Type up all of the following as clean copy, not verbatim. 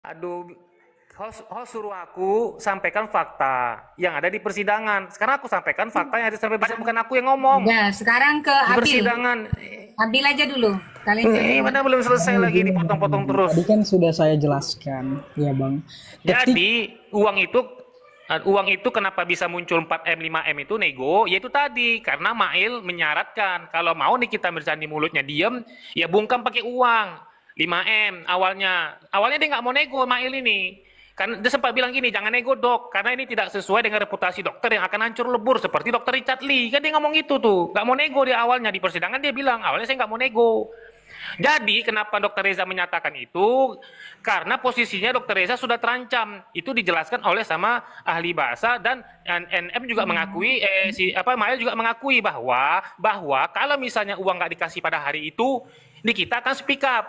Aduh, host suruh aku sampaikan fakta yang ada di persidangan. Sekarang aku sampaikan fakta yang ada sampai bisa, bukan aku yang ngomong Udah, sekarang ke di Abil. persidangan. Abil aja dulu. Kalian Ini jangan. mana belum selesai Oh, lagi gini, dipotong-potong Bang. terus. Tadi kan sudah saya jelaskan, ya Bang. Ketik, Jadi uang itu kenapa bisa muncul 4M 5M itu nego, yaitu tadi karena Mail menyaratkan kalau mau Nikita Mirzani mulutnya diem, ya bungkam pakai uang 5M awalnya. Awalnya dia nggak mau nego Mail ini. Karena dia sempat bilang gini, jangan nego dok, karena ini tidak sesuai dengan reputasi dokter yang akan hancur lebur seperti dokter Richard Lee. Kan dia ngomong itu tuh, nggak mau nego dia awalnya di persidangan dia bilang awalnya saya nggak mau nego. Jadi kenapa Dokter Reza menyatakan itu? Karena posisinya Dokter Reza sudah terancam. Itu dijelaskan oleh sama ahli bahasa dan NM juga mengakui, Mail juga mengakui bahwa kalau misalnya uang nggak dikasih pada hari itu, kita akan speak up.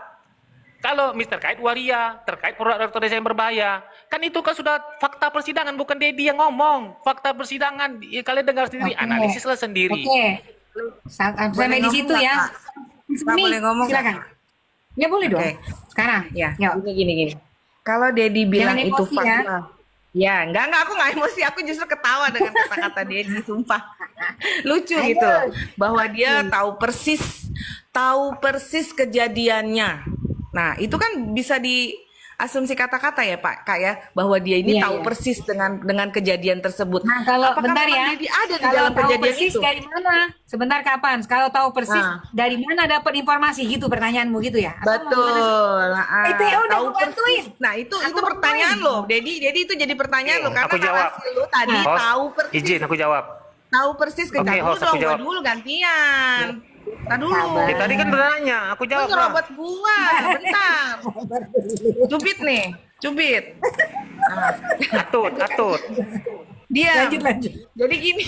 Kalau terkait waria, terkait produk Dokter Reza yang berbahaya, kan itu kan sudah fakta persidangan, bukan Dedi yang ngomong. Fakta persidangan, kalian dengar sendiri, Oke. analisislah sendiri. Oke. Boleh Sampai di ngomong situ nggak, ya. Kak? Kak, Sini, boleh ngomong nggak? silakan. Ya boleh dong. Oke, Sekarang. ya. Yuk. Gini. Kalau Dedi Jangan bilang itu emosi ya. fakta. Ya, enggak, aku nggak emosi. Aku justru ketawa dengan kata-kata Dedi, sumpah. Lucu Ayo. gitu. Bahwa dia tahu persis kejadiannya. Nah, itu kan bisa diasumsi kata-kata ya, Pak, Kak ya, bahwa dia ini Iya, tahu iya. persis dengan kejadian tersebut. Nah, kalau Apakah bentar memang ya. Dedi ada di Kalau dalam tahu kejadian persis itu? dari mana? Sebentar kapan? Kalau tahu persis Nah. dari mana dapat informasi gitu pertanyaanmu gitu ya? Atau mau gimana sih? Betul. Itu ya udah Tahu aku bantuin. persis. Nah, itu Aku pertanyaan bantuin. lo. Dedi itu jadi pertanyaan lo karena Aku jawab. narasi lo tadi Host, tahu persis. izin aku jawab. Tahu persis Oke, dulu host, dong, aku jawab. gua dulu gantian. Tar dulu. Sabar. Tadi kan udah nanya, aku Lu jawab lah. nyerobot gua, bentar. Cubit nih, cubit. Nah, Atut. dia. Lanjut. Jadi gini,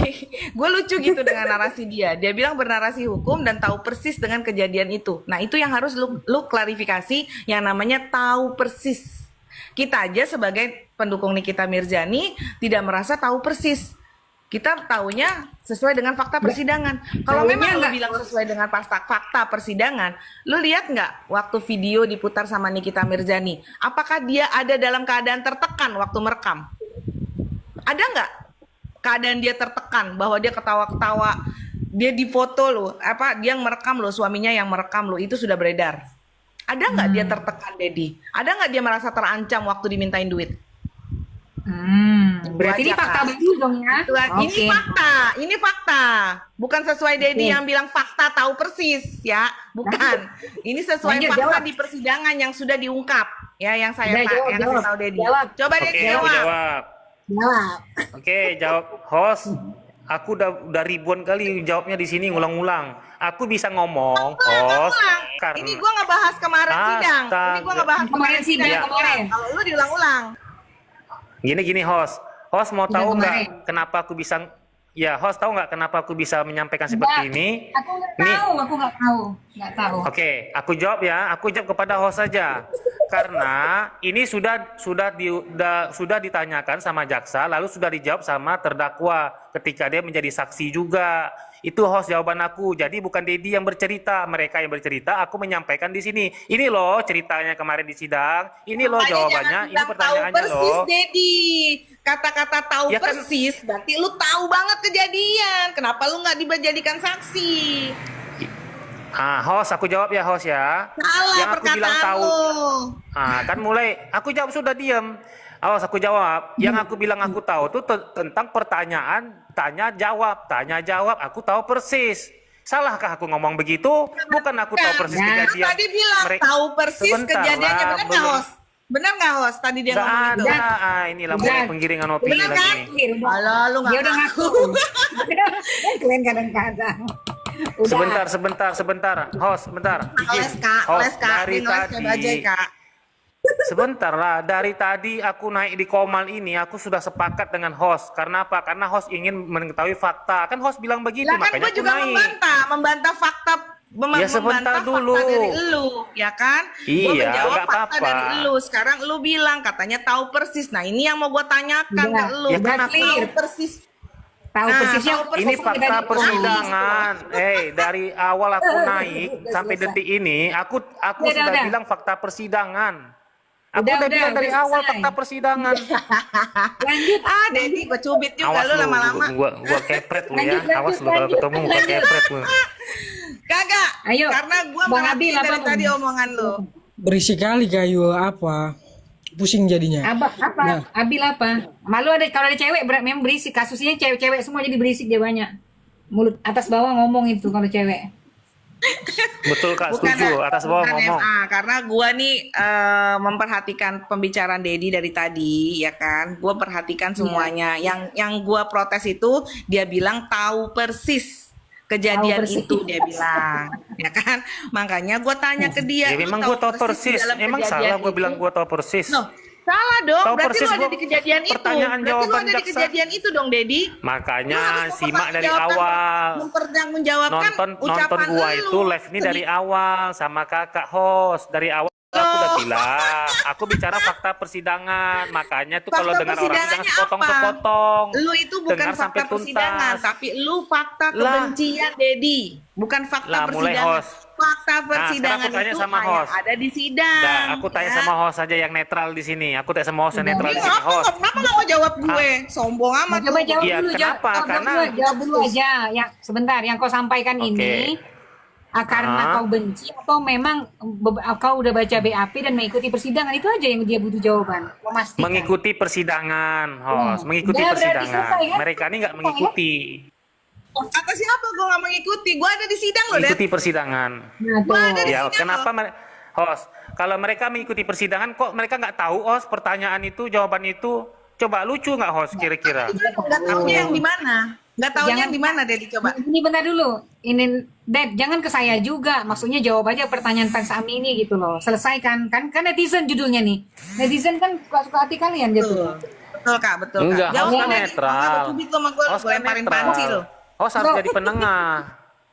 gue lucu gitu dengan narasi dia. Dia bilang bernarasi hukum dan tahu persis dengan kejadian itu. Nah, itu yang harus lu klarifikasi yang namanya tahu persis. Kita aja sebagai pendukung Nikita Mirzani tidak merasa tahu persis. Kita taunya sesuai dengan fakta persidangan. Kalau Taunya memang lu nggak- bilang sesuai dengan fakta persidangan, lu lihat nggak waktu video diputar sama Nikita Mirzani? Apakah dia ada dalam keadaan tertekan waktu merekam? Ada nggak keadaan dia tertekan bahwa dia ketawa-ketawa, dia difoto loh, dia yang merekam loh, suaminya yang merekam loh, itu sudah beredar. Ada nggak dia tertekan, Dedi? Ada nggak dia merasa terancam waktu dimintain duit? Berarti ini Wajar, fakta Kak. baru dong ya? Tuhan, Oke. ini fakta, bukan sesuai Dedi Oke. yang bilang fakta tahu persis ya, bukan. Ini sesuai Lanjut, fakta jawab. di persidangan yang sudah diungkap, ya yang saya Udah, jawab, yang kasih jawab. tahu Dedi. Jawab. Coba Oke, Dedi aku jawab. jawab. Jawab. Oke, jawab host. Aku udah ribuan kali jawabnya di sini ngulang-ngulang. Aku bisa ngomong, host, Ulang. karena Ini gua ngebahas kemarin sidang. Ini gua Astaga. ngebahas Kemarin sidang, Iya. kemarin. Kalau lu diulang-ulang. gini host. Host mau Sidang tahu nggak kemarin. kenapa aku bisa? Ya, host tahu nggak kenapa aku bisa menyampaikan seperti Enggak. ini? Aku nggak Nih. tahu, aku nggak tahu. Nggak tahu. Oke, aku jawab ya. Aku jawab kepada host saja. Karena ini sudah ditanyakan sama jaksa, lalu sudah dijawab sama terdakwa ketika dia menjadi saksi juga. Itu host jawaban aku. Jadi bukan Dedi yang bercerita, mereka yang bercerita. Aku menyampaikan di sini. Ini loh ceritanya kemarin di sidang. Ini loh Makanya jawabannya. jangan Ini bilang pertanyaannya tahu persis, loh. Dedi. Kata-kata tahu Ya kan- persis berarti lu tahu banget kejadian. Kenapa lu nggak dijadikan saksi? Host, aku jawab ya host ya. Salah Yang aku bilang perkataan tahu. lu. Kan mulai aku jawab sudah diam. Awas aku jawab. Yang aku bilang aku tahu tuh tentang pertanyaan tanya jawab. Aku tahu persis. Salahkah aku ngomong begitu? Bukan aku tahu persis Nah, Lu kejadian. tadi bilang tahu persis Sebentar kejadiannya, lah, benar nggak belum. host? Benar nggak host tadi dia Nggak ngomong itu? ada. Inilah Udah. mulai penggiringan opini Bener lagi kan? nih. Halo, lu nggak Dia udah ngaku. ngaku. Kalian kadang-kadang. Udah. Sebentar. Host, sebentar. Izin. Les kak, Host, les kak, dari ini les kayak tadi. bajai kak. Sebentar lah, dari tadi aku naik di Komal ini, aku sudah sepakat dengan host. Karena apa? Karena host ingin mengetahui fakta. Kan host bilang begitu, Lah kan makanya gue aku juga naik. membantah fakta, Ya, sebentar membantah dulu. fakta dari lu, ya kan? Gue Iya, menjawab nggak fakta apa-apa. dari lu. Sekarang lu bilang katanya tahu persis. Nah ini yang mau gue tanyakan Udah. ke lu. Ya kan Udah aku- clear. Tahu persis. Tahu Nah, persisnya. tahu persis. Ini Persis fakta dari persidangan. Dari awal aku naik Udah sampai selesai. detik ini, aku Udah, sudah udah. bilang fakta persidangan. Aku udah bilang dari udah awal selesai. fakta persidangan. Lanjut. Dedi gue cubit juga Awas lu lu, lama-lama. gua kepret lu ya. Lanjut, Awas lu kalau lanjut, ketemu gua kepret lu. Kagak. Ayo, Karena gue Bang merhatiin Abil, dari apa, tadi Bang? omongan lu. Berisik kali kayu apa? Pusing jadinya. Apa? Nah. Abil apa? Malu ada kalau ada cewek memang berisik. Kasusnya cewek-cewek semua jadi berisik dia banyak. Mulut atas bawah ngomong itu kalau cewek. Betul Kak, setuju. Atas bawah bukan ngomong. MA, karena gua nih memperhatikan pembicaraan Dedi dari tadi, ya kan? Gua perhatikan semuanya. Yang gua protes itu dia bilang tahu persis kejadian Tahu persis. itu, dia bilang, ya kan? Makanya gua tanya ke dia. Ya "Lu memang gua tahu persis. dalam Emang kejadian salah gua itu?" bilang gua tahu persis. Loh, salah dong. Tahu Berarti persis lu ada gua di kejadian itu. pertanyaan Berarti lu jawaban ada di jaksa. kejadian itu dong, Dedi. Lu Makanya harus simak dari awal. mempertanggungjawabkan Nonton ucapan gua lu. itu live ini dari awal sama kakak host. Dari awal aku udah bilang, aku bicara fakta persidangan. Makanya tuh kalau Fakta dengar orang tuh jangan persidangannya sepotong-sepotong. Lu itu bukan Dengar sampai fakta persidangan, tuntas. tapi lu fakta Lah. kebencian, Dedi. Bukan fakta Lah, mulai persidangan. host. Fakta sekarang persidangan aku tanya itu sama hanya host. ada di sidang. Nah, aku tanya ya. sama host aja yang netral di sini. Aku tanya sama host yang netral di Ini sini. apa? Host, Kenapa nggak mau jawab gue? Sombong amat. Coba lu. jawab Iya, dulu. kenapa? Karena- Jawab dulu aja. Ya, sebentar. Yang kau sampaikan Oke. ini karena kau benci atau memang kau udah baca BAP dan mengikuti persidangan, itu aja yang dia butuh jawaban. Memastikan. mengikuti persidangan, host. Mengikuti Udah, berarti persidangan. selesai, kan? Mereka ini nggak Selesai, mengikuti. Kata siapa gue nggak mengikuti? Gue ada di sidang loh, Det. Mengikuti persidangan. Nah, tuh. Gua ada di Ya, sidang kenapa loh. host? Kalau mereka mengikuti persidangan, kok mereka nggak tahu, host, pertanyaan itu, jawaban itu? Coba lucu nggak, host, kira-kira? Nggak taunya yang di mana? Nggak taunya Jangan- yang di mana, Dedi? Coba. Ini bentar dulu. Ini Dad, jangan ke saya juga. Maksudnya jawab aja pertanyaan fans Ami ini gitu loh. Selesaikan kan netizen judulnya nih. Netizen kan suka hati kalian gitu. Betul. Betul, Kak. Betul, Kak. Enggak, Jawab, host kan Dedi. netral. Nggak cubit lo sama gue, Host gue kan lemparin panci lo. netral. Host harus Bro. jadi penengah.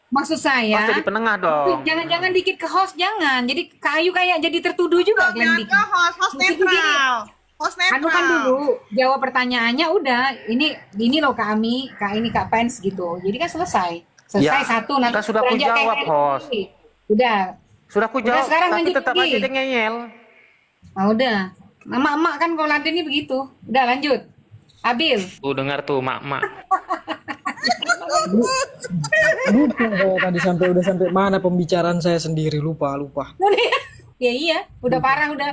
Maksud saya, Host jadi penengah dong. jangan dikit ke host, jangan. Jadi Kayu kayak jadi tertuduh juga Jangan kalian ke dikit. host Mesti begini. netral. Host netral. Anu kan dulu jawab pertanyaannya udah ini loh Kak Ami, Kak ini Kak Pens gitu. Jadi kan selesai Ya, satu nanti kan sudah aku beranjak kayak jawab, gitu. host. Udah. Sudah aku jawab, sekarang tapi lanjut tetap lagi. aja dia ngeyel. Nah, udah. Emak-emak kan kalau laden ini begitu. Udah lanjut. Abil. Tuh dengar tuh, mak-mak. Lupa saya tadi udah sampai mana pembicaraan saya sendiri, lupa. Ya iya, udah parah udah.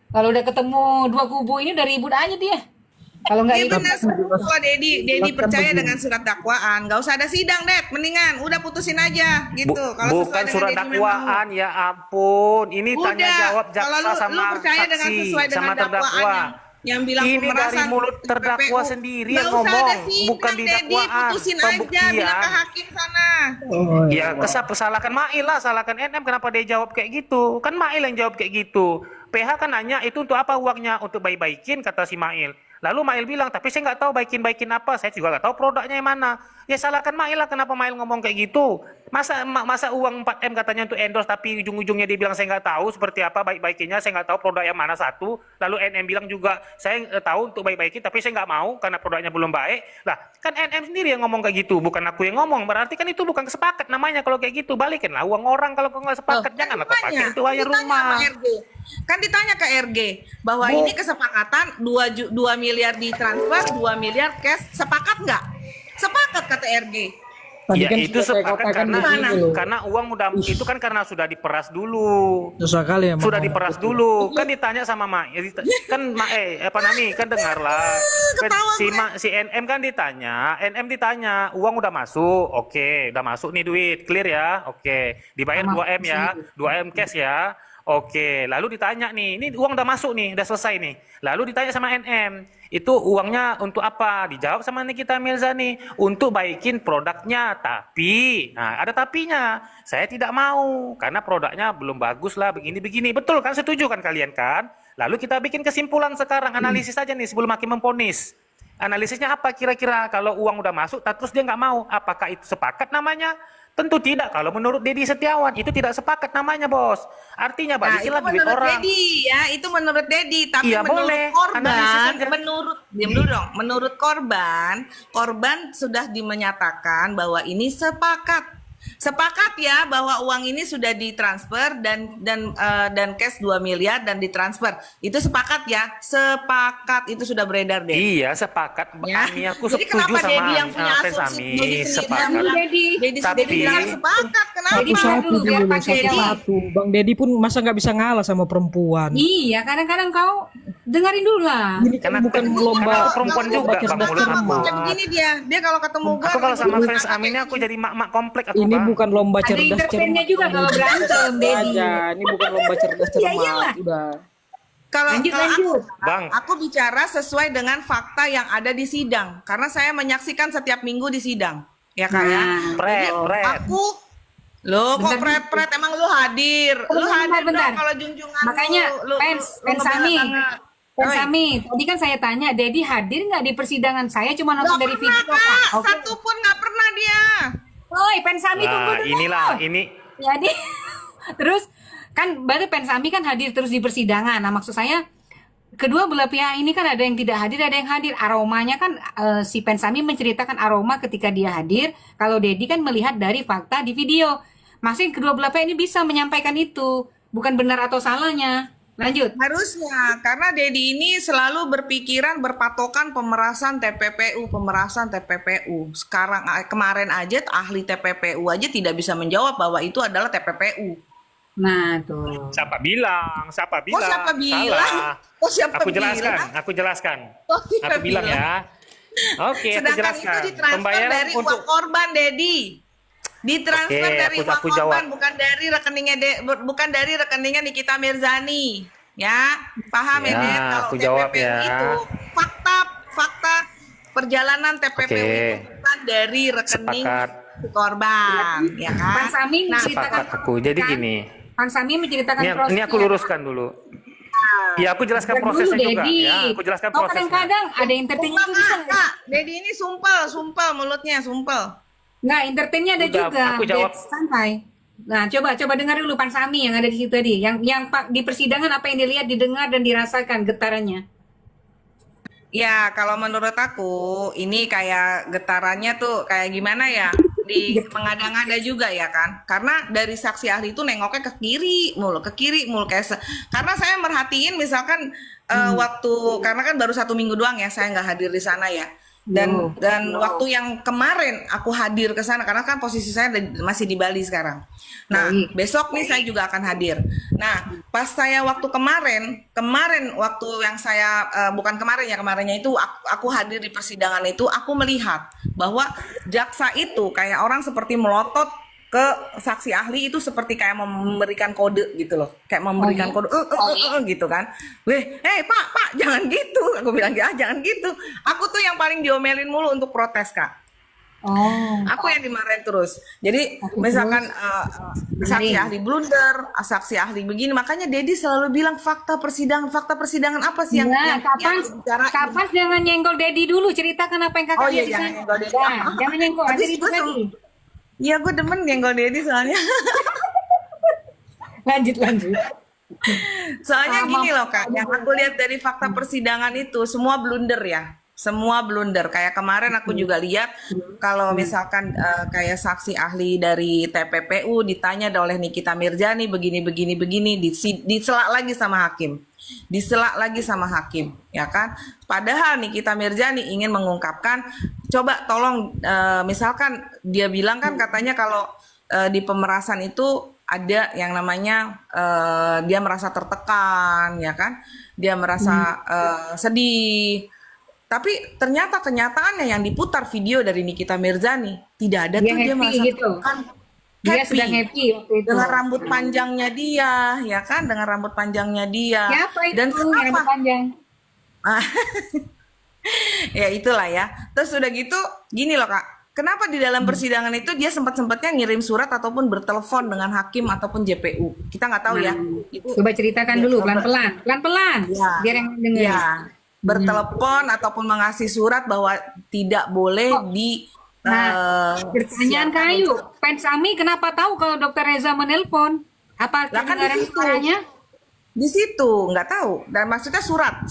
Kalau udah ketemu dua kubu ini udah ribut aja dia. Kalau nggak Iya ribut, benar, kalau Dedi percaya dengan surat dakwaan, nggak usah ada sidang, Det. Mendingan udah putusin aja gitu. Kalau sesuai Bukan dengan surat Dedi memang dakwaan, ya ampun. Ini mau. tanya Udah, jawab kalau jaksa lu sama percaya dengan saksi sesuai dengan sama dakwaan terdakwa. yang bilang Ini pemerasan dari mulut terdakwa PPU. sendiri Nggak yang usah ada ngomong, sidang, bukan di Dedi, dakwaan. putusin aja, Pembuktian. bilang ke hakim sana. Oh, Ya, salahkan Mail lah, salahkan NM kenapa dia jawab kayak gitu. Kan Mail yang jawab kayak gitu. PH kan nanya itu untuk apa uangnya? Untuk baik-baikin, kata si Mail. Lalu Mail bilang, tapi saya nggak tahu baikin-baikin apa. Saya juga nggak tahu produknya yang mana. Ya salahkan Mail lah, kenapa Mail ngomong kayak gitu. Masa uang 4M katanya untuk endorse, tapi ujung-ujungnya dia bilang saya nggak tahu seperti apa baik-baikinnya, saya nggak tahu produk yang mana satu. Lalu NM bilang juga, saya tahu untuk baik-baikin, tapi saya nggak mau karena produknya belum baik. Lah, kan NM sendiri yang ngomong kayak gitu, bukan aku yang ngomong. Berarti kan itu bukan sepakat namanya kalau kayak gitu. Balikinlah uang orang kalau nggak sepakat. Loh, Janganlah kau ditanya, pakai untuk bayar ditanya rumah. sama RG. Kan ditanya ke RG bahwa ini kesepakatan 2 miliar ditransfer, 2 miliar cash, sepakat nggak? Sepakat kata RG. Tadi Ya kan itu sudah saya sepakat katakan karena begini loh. karena uang udah itu kan karena sudah diperas dulu. Susah kali ya. Sudah Mama. diperas dulu. Kan ditanya sama kan apa Nani kan dengarlah. Kan si NM kan NM ditanya, uang udah masuk. Oke, udah masuk nih duit, clear ya. Oke, dibayar 2M ya. 2M cash ya. Oke, lalu ditanya nih, ini uang udah masuk nih, udah selesai nih. Lalu ditanya sama NM, itu uangnya untuk apa? Dijawab sama Nikita Mirzani, untuk baikin produknya. Tapi, nah ada tapinya, saya tidak mau, karena produknya belum bagus lah, begini-begini. Betul kan, setuju kan kalian kan? Lalu kita bikin kesimpulan sekarang, analisis aja nih sebelum hakim memvonis. Analisisnya apa kira-kira kalau uang udah masuk, terus dia nggak mau? Apakah itu sepakat namanya? Tentu tidak. Kalau menurut Dedi Setiawan itu tidak sepakat namanya, bos. Artinya Nah, itu balikinlah duit menurut orang. Dedi ya, itu menurut Dedi. Tapi Iya, menurut boleh. Analisis korban, aja. diam dulu dong. Menurut korban sudah dimenyatakan bahwa ini sepakat. Sepakat ya bahwa uang ini sudah ditransfer dan cash 2 miliar dan ditransfer. Itu sepakat ya? Sepakat itu sudah beredar deh. Iya, sepakat. Ya. Ami, aku Jadi setuju kenapa sama Dedi yang punya fans asumsi Ami, Dedi sendiri sepakat. yang bilang Dedi. Dedi Tapi- bilang sepakat kenapa? Dedi Satu dulu, biar dulu, pakai Dedi. satu. Bang Dedi pun masa nggak bisa ngalah sama perempuan. Iya, kadang-kadang kau dengerin dulu lah. Ini kan Karena- bukan karena lomba aku perempuan juga, cerdas Bang, mulut cermat. aku. Kayak begini dia kalau ketemu gue. Aku kalau sama fans Ami ini aku jadi mak-mak komplek aku, Ini Bang. bukan lomba Ada cerdas entertainnya cermat. juga kalau berantem, Dedi. Aja, ini bukan lomba cerdas Iya, iyalah. cermat. Udah. Kalau Lanjut, kalau lanjut. Bang. aku bicara sesuai dengan fakta yang ada di sidang karena saya menyaksikan setiap minggu di sidang. Ya kan ya? Nah, Pret, pret. Aku lo kok Bentar, pret-pret emang lu hadir. Lu hadir bentar. dong kalau junjungan Makanya fans Sami, fans Oi. Sami, tadi kan saya tanya, Dedi hadir nggak di persidangan? Saya cuma nonton Nggak dari pernah, video, Kak. Kak. Oke. Satu pun nggak pernah dia. Oi, fans Sami tunggu Nah, dulu. inilah, ini Jadi terus kan berarti fans Sami kan hadir terus di persidangan. Nah, maksud saya kedua belah pihak ini kan ada yang tidak hadir, ada yang hadir. Aromanya kan si fans Sami menceritakan aroma ketika dia hadir. Kalau Dedi kan melihat dari fakta di video. Masih kedua belah pihak ini bisa menyampaikan itu, bukan benar atau salahnya. Lanjut. Harusnya karena Dedi ini selalu berpikiran berpatokan pemerasan TPPU, pemerasan TPPU. Sekarang kemarin aja ahli TPPU aja tidak bisa menjawab bahwa itu adalah TPPU. Nah, tuh. siapa bilang? Siapa bilang? Kok siapa bilang? Salah. Kok siapa Aku jelaskan, bilang? aku jelaskan. Kok siapa Aku bilang ya. Oke, aku Sedangkan jelaskan. itu ditransfer dari uang korban, Dedi. Ditransfer Oke, dari uang aku korban, jawab. bukan dari rekeningnya Nikita Mirzani. Ya, paham ya, Ya, Den? Kalau aku jawab TPPU ya. itu fakta perjalanan TPPU Oke. itu bukan dari rekening Sepakat. si korban, ya kan? Fans Sami menceritakan Sepakat aku. Jadi kan? gini, Fans Sami menceritakan ini aku luruskan dulu. Ya, aku jelaskan Dulu, prosesnya juga. Dedi. Ya, aku jelaskan Oh, prosesnya. kadang-kadang ada entertainnya Sumpah, juga bisa. Kak, Kak. Dedi ini sumpel mulutnya, sumpel. Nggak, entertainnya ada Udah, juga. aku jawab. Ded, santai. Nah, coba dengar dulu Pan Sami yang ada di situ tadi. Yang di persidangan apa yang dilihat, didengar dan dirasakan getarannya. Ya, kalau menurut aku ini kayak getarannya tuh kayak gimana ya? Di mengada-ngada juga ya kan? Karena dari saksi ahli itu nengoknya ke kiri mulu kayak karena saya merhatiin misalkan waktu karena kan baru 1 minggu doang ya saya nggak hadir di sana ya. Dan waktu yang kemarin aku hadir ke sana karena kan posisi saya masih di Bali sekarang. Nah, besok nih saya juga akan hadir. Nah, pas saya waktu kemarin waktu yang saya bukan kemarin ya kemarinnya itu aku hadir di persidangan itu aku melihat bahwa jaksa itu kayak orang seperti melotot ke saksi ahli itu seperti kayak memberikan kode gitu loh, kayak memberikan kode gitu kan, pak jangan gitu, aku bilang ya jangan gitu, aku tuh yang paling diomelin mulu untuk protes Kak, aku yang dimarahin terus, jadi misalkan saksi ahli blunder, saksi ahli begini, makanya Dedi selalu bilang fakta persidangan apa sih yang kapan jangan nyenggol Dedi dulu, ceritakan apa yang kakak lihat di sana. nyenggol Dedi. Jangan nyenggol, ada ribut lagi. Iya, gue demen nyenggol Dedi soalnya. Lanjut. Soalnya gini loh Kak, yang aku lihat dari fakta persidangan itu semua blunder ya. Semua blunder. Kayak kemarin aku juga lihat kalau misalkan kayak saksi ahli dari TPPU ditanya oleh Nikita Mirzani begini diselak lagi sama hakim. Ya kan? Padahal Nikita Mirzani ingin mengungkapkan, coba tolong misalkan dia bilang kan katanya kalau di pemerasan itu ada yang namanya dia merasa tertekan, ya kan? Dia merasa sedih. Tapi ternyata kenyataannya yang diputar video dari Nikita Mirzani tidak ada Dia tuh dia happy merasa gitu. tertekan. Dia sedang happy waktu itu. Dengan rambut panjangnya dia, ya kan? Dengan rambut panjangnya dia. Siapa itu Dan yang rambut kenapa? panjang? Ya itulah ya. Terus udah gitu, gini loh Kak. Kenapa di dalam persidangan itu dia sempat-sempatnya ngirim surat ataupun bertelepon dengan hakim ataupun JPU? Kita nggak tahu ya. Itu Coba ceritakan dulu pelan-pelan. Ya. Biar yang dengar. ya, bertelepon ataupun mengasih surat bahwa tidak boleh di Pertanyaan kayu, fans Sami kenapa tahu kalau Dokter Reza menelpon? Apa Lah kan kedengaran di situ. suaranya? Di situ nggak tahu, dan maksudnya surat.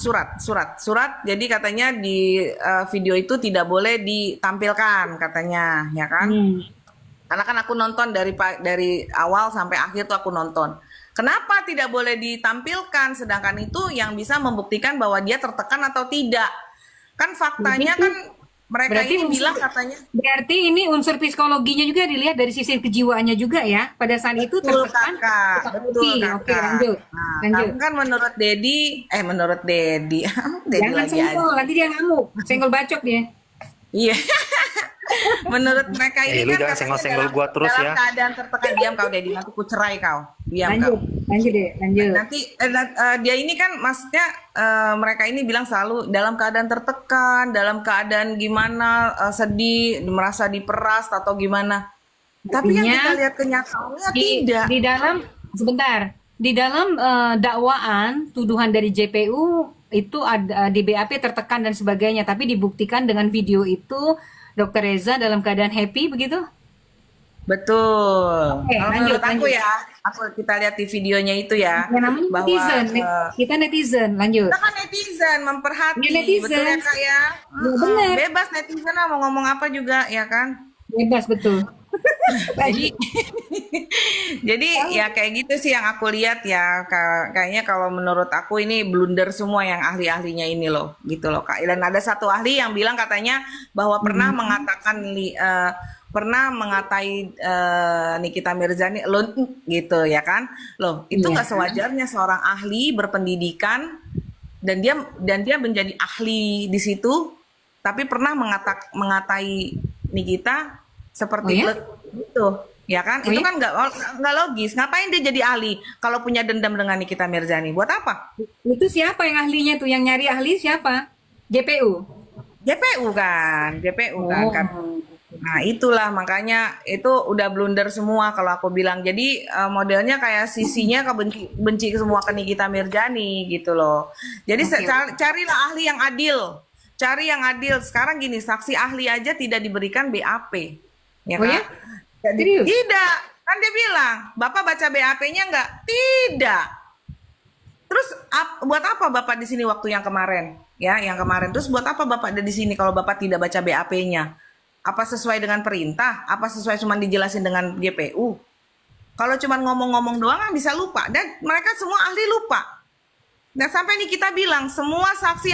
Jadi katanya di video itu tidak boleh ditampilkan katanya, ya kan? Karena kan aku nonton dari awal sampai akhir tuh aku nonton. Kenapa tidak boleh ditampilkan? Sedangkan itu yang bisa membuktikan bahwa dia tertekan atau tidak. Kan faktanya kan mereka ini bilang katanya. Berarti ini unsur psikologinya juga dilihat dari sisi kejiwaannya juga ya. Pada saat itu Betul tertekan. kakak, betul kakak. Oke, lanjut. Nah, Lanjut. kan menurut Dedi, menurut Dedi, Dedi Jangan lagi aja. senggol, nanti dia ngamuk. Senggol bacok dia. Iya. Menurut mereka ini lu kan jangan katanya senggol-senggol gua terus dalam ya. keadaan tertekan. Diam kau Dedi, nanti ku cerai kau. Diam Lanjut, kau. lanjut deh, lanjut. Nanti dia ini kan maksudnya mereka ini bilang selalu dalam keadaan tertekan, dalam keadaan gimana, sedih, merasa diperas atau gimana. Tapi yang Artinya, kita lihat kenyataannya di, tidak. di dalam sebentar di dalam dakwaan tuduhan dari JPU itu ada di BAP tertekan dan sebagainya, tapi dibuktikan dengan video itu Dr. Reza dalam keadaan happy begitu. Betul. Oke, Kalau lanjut, menurut aku lanjut. ya, kita lihat di videonya itu ya, Yang namanya bahwa netizen, kita netizen. Lanjut. kita kan netizen memperhati, Ya, netizen. betul ya kak ya. benar. Bebas netizen lah mau ngomong apa juga ya kan. Bebas betul. Jadi jadi ya kayak gitu sih yang aku lihat ya. Kayaknya kalau menurut aku ini blunder semua yang ahli-ahlinya ini loh, gitu loh kak. Dan ada satu ahli yang bilang katanya bahwa pernah mengatakan pernah mengatai Nikita Mirzani lo gitu ya kan. Loh, itu Iya. nggak sewajarnya seorang ahli berpendidikan dan dia menjadi ahli di situ tapi pernah mengatai Nikita seperti Oh ya? itu ya kan. Oh Itu ya? kan nggak logis. Ngapain dia jadi ahli kalau punya dendam dengan Nikita Mirzani? Buat apa? Itu siapa yang ahlinya tuh? Yang nyari ahli siapa? JPU. JPU kan Oh. kan. Nah itulah makanya itu udah blunder semua kalau aku bilang. Jadi modelnya kayak sisinya benci semua ke Nikita Mirzani gitu loh. Jadi Oke. carilah ahli yang adil. Cari yang adil. Sekarang gini, saksi ahli aja tidak diberikan BAP. Ya Oh kan? ya? Serius? Tidak. Kan dia bilang, Bapak baca BAP-nya enggak? Tidak. Terus buat apa Bapak di sini waktu yang kemarin? Ya, yang kemarin. Terus buat apa Bapak ada di sini kalau Bapak tidak baca BAP-nya? Apa sesuai dengan perintah? Apa sesuai cuma dijelasin dengan GPU? Kalau cuma ngomong-ngomong doang kan bisa lupa. Dan mereka semua ahli lupa. Dan sampai nih kita bilang semua saksi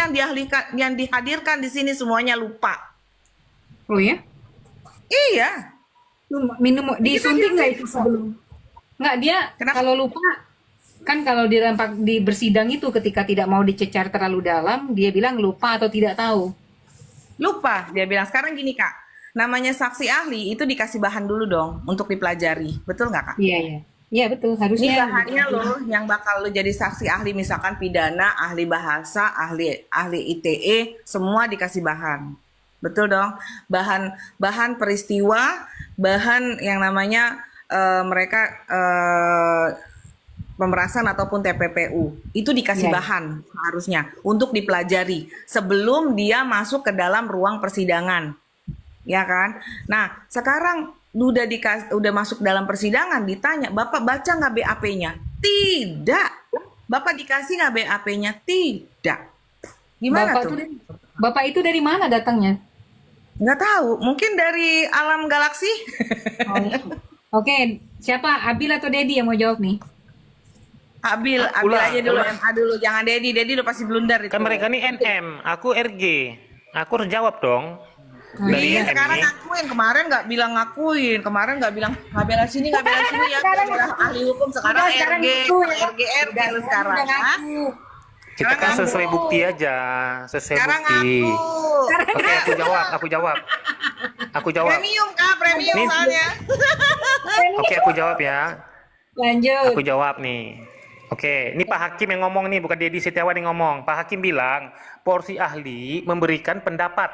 yang dihadirkan di sini semuanya lupa. Oh ya? Iya. Lu minum disuntik nggak itu sebelum? Nggak, dia Kenapa? kalau lupa kan kalau di bersidang itu ketika tidak mau dicecar terlalu dalam, dia bilang lupa atau tidak tahu. Lupa, dia bilang. Sekarang gini kak, namanya saksi ahli itu dikasih bahan dulu dong untuk dipelajari. Betul nggak kak? Iya, iya. Iya betul, Ini harusnya. bahannya loh yang bakal lo jadi saksi ahli, misalkan pidana, ahli bahasa, ahli ITE, semua dikasih bahan. Betul dong. Bahan peristiwa, bahan yang namanya mereka pemerasan ataupun TPPU. Itu dikasih Iya. bahan harusnya untuk dipelajari sebelum dia masuk ke dalam ruang persidangan. Ya kan? Nah, sekarang udah masuk dalam persidangan, ditanya, Bapak baca nggak BAP-nya? Tidak. Bapak dikasih nggak BAP-nya? Tidak. Gimana Bapak tuh? Bapak itu dari mana datangnya? Nggak tahu. Mungkin dari alam galaksi. Oh, iya. Oke, siapa? Abil atau Dedi yang mau jawab nih? Abil Akulah, aja dulu, akulah. MA dulu. Jangan Dedi udah pasti blunder itu. Kan mereka nih NM, aku RG. Aku harus jawab dong. Dari Iya, NM sekarang ini. ngakuin. Kemarin nggak bilang ngakuin. Kemarin nggak bilang nggak bela sini ya. Udah ahli hukum. Sekarang Udah, sekarang RG, gitu ya. RG lu sekarang. Udah Hah? ngaku. Kita kan Sekarang sesuai ngaku. bukti aja, sesuai Sekarang bukti. ngaku. Oke, aku jawab. Premium kak, premium Nih. soalnya. Oke, aku jawab ya. Lanjut. Aku jawab nih. Oke, ini Pak Hakim yang ngomong nih, bukan Dedi Setiawan yang ngomong. Pak Hakim bilang, porsi ahli memberikan pendapat,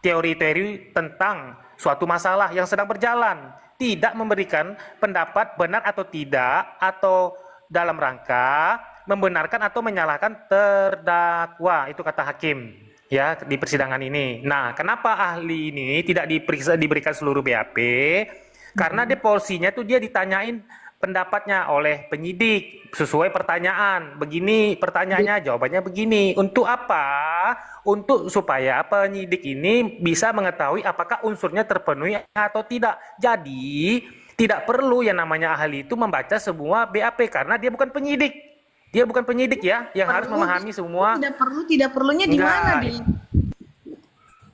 teori-teori tentang suatu masalah yang sedang berjalan. Tidak memberikan pendapat benar atau tidak, atau dalam rangka membenarkan atau menyalahkan terdakwa. Itu kata Hakim ya di persidangan ini. Nah, kenapa ahli ini tidak diberikan seluruh BAP? Karena dia porsinya tuh dia ditanyain pendapatnya oleh penyidik sesuai pertanyaan. Begini pertanyaannya, jawabannya begini. Untuk apa? Untuk supaya penyidik ini bisa mengetahui apakah unsurnya terpenuhi atau tidak. Jadi, tidak perlu yang namanya ahli itu membaca semua BAP karena dia bukan penyidik. Dia bukan penyidik ya, yang harus memahami semua. Tidak perlunya di Enggak. mana, Di?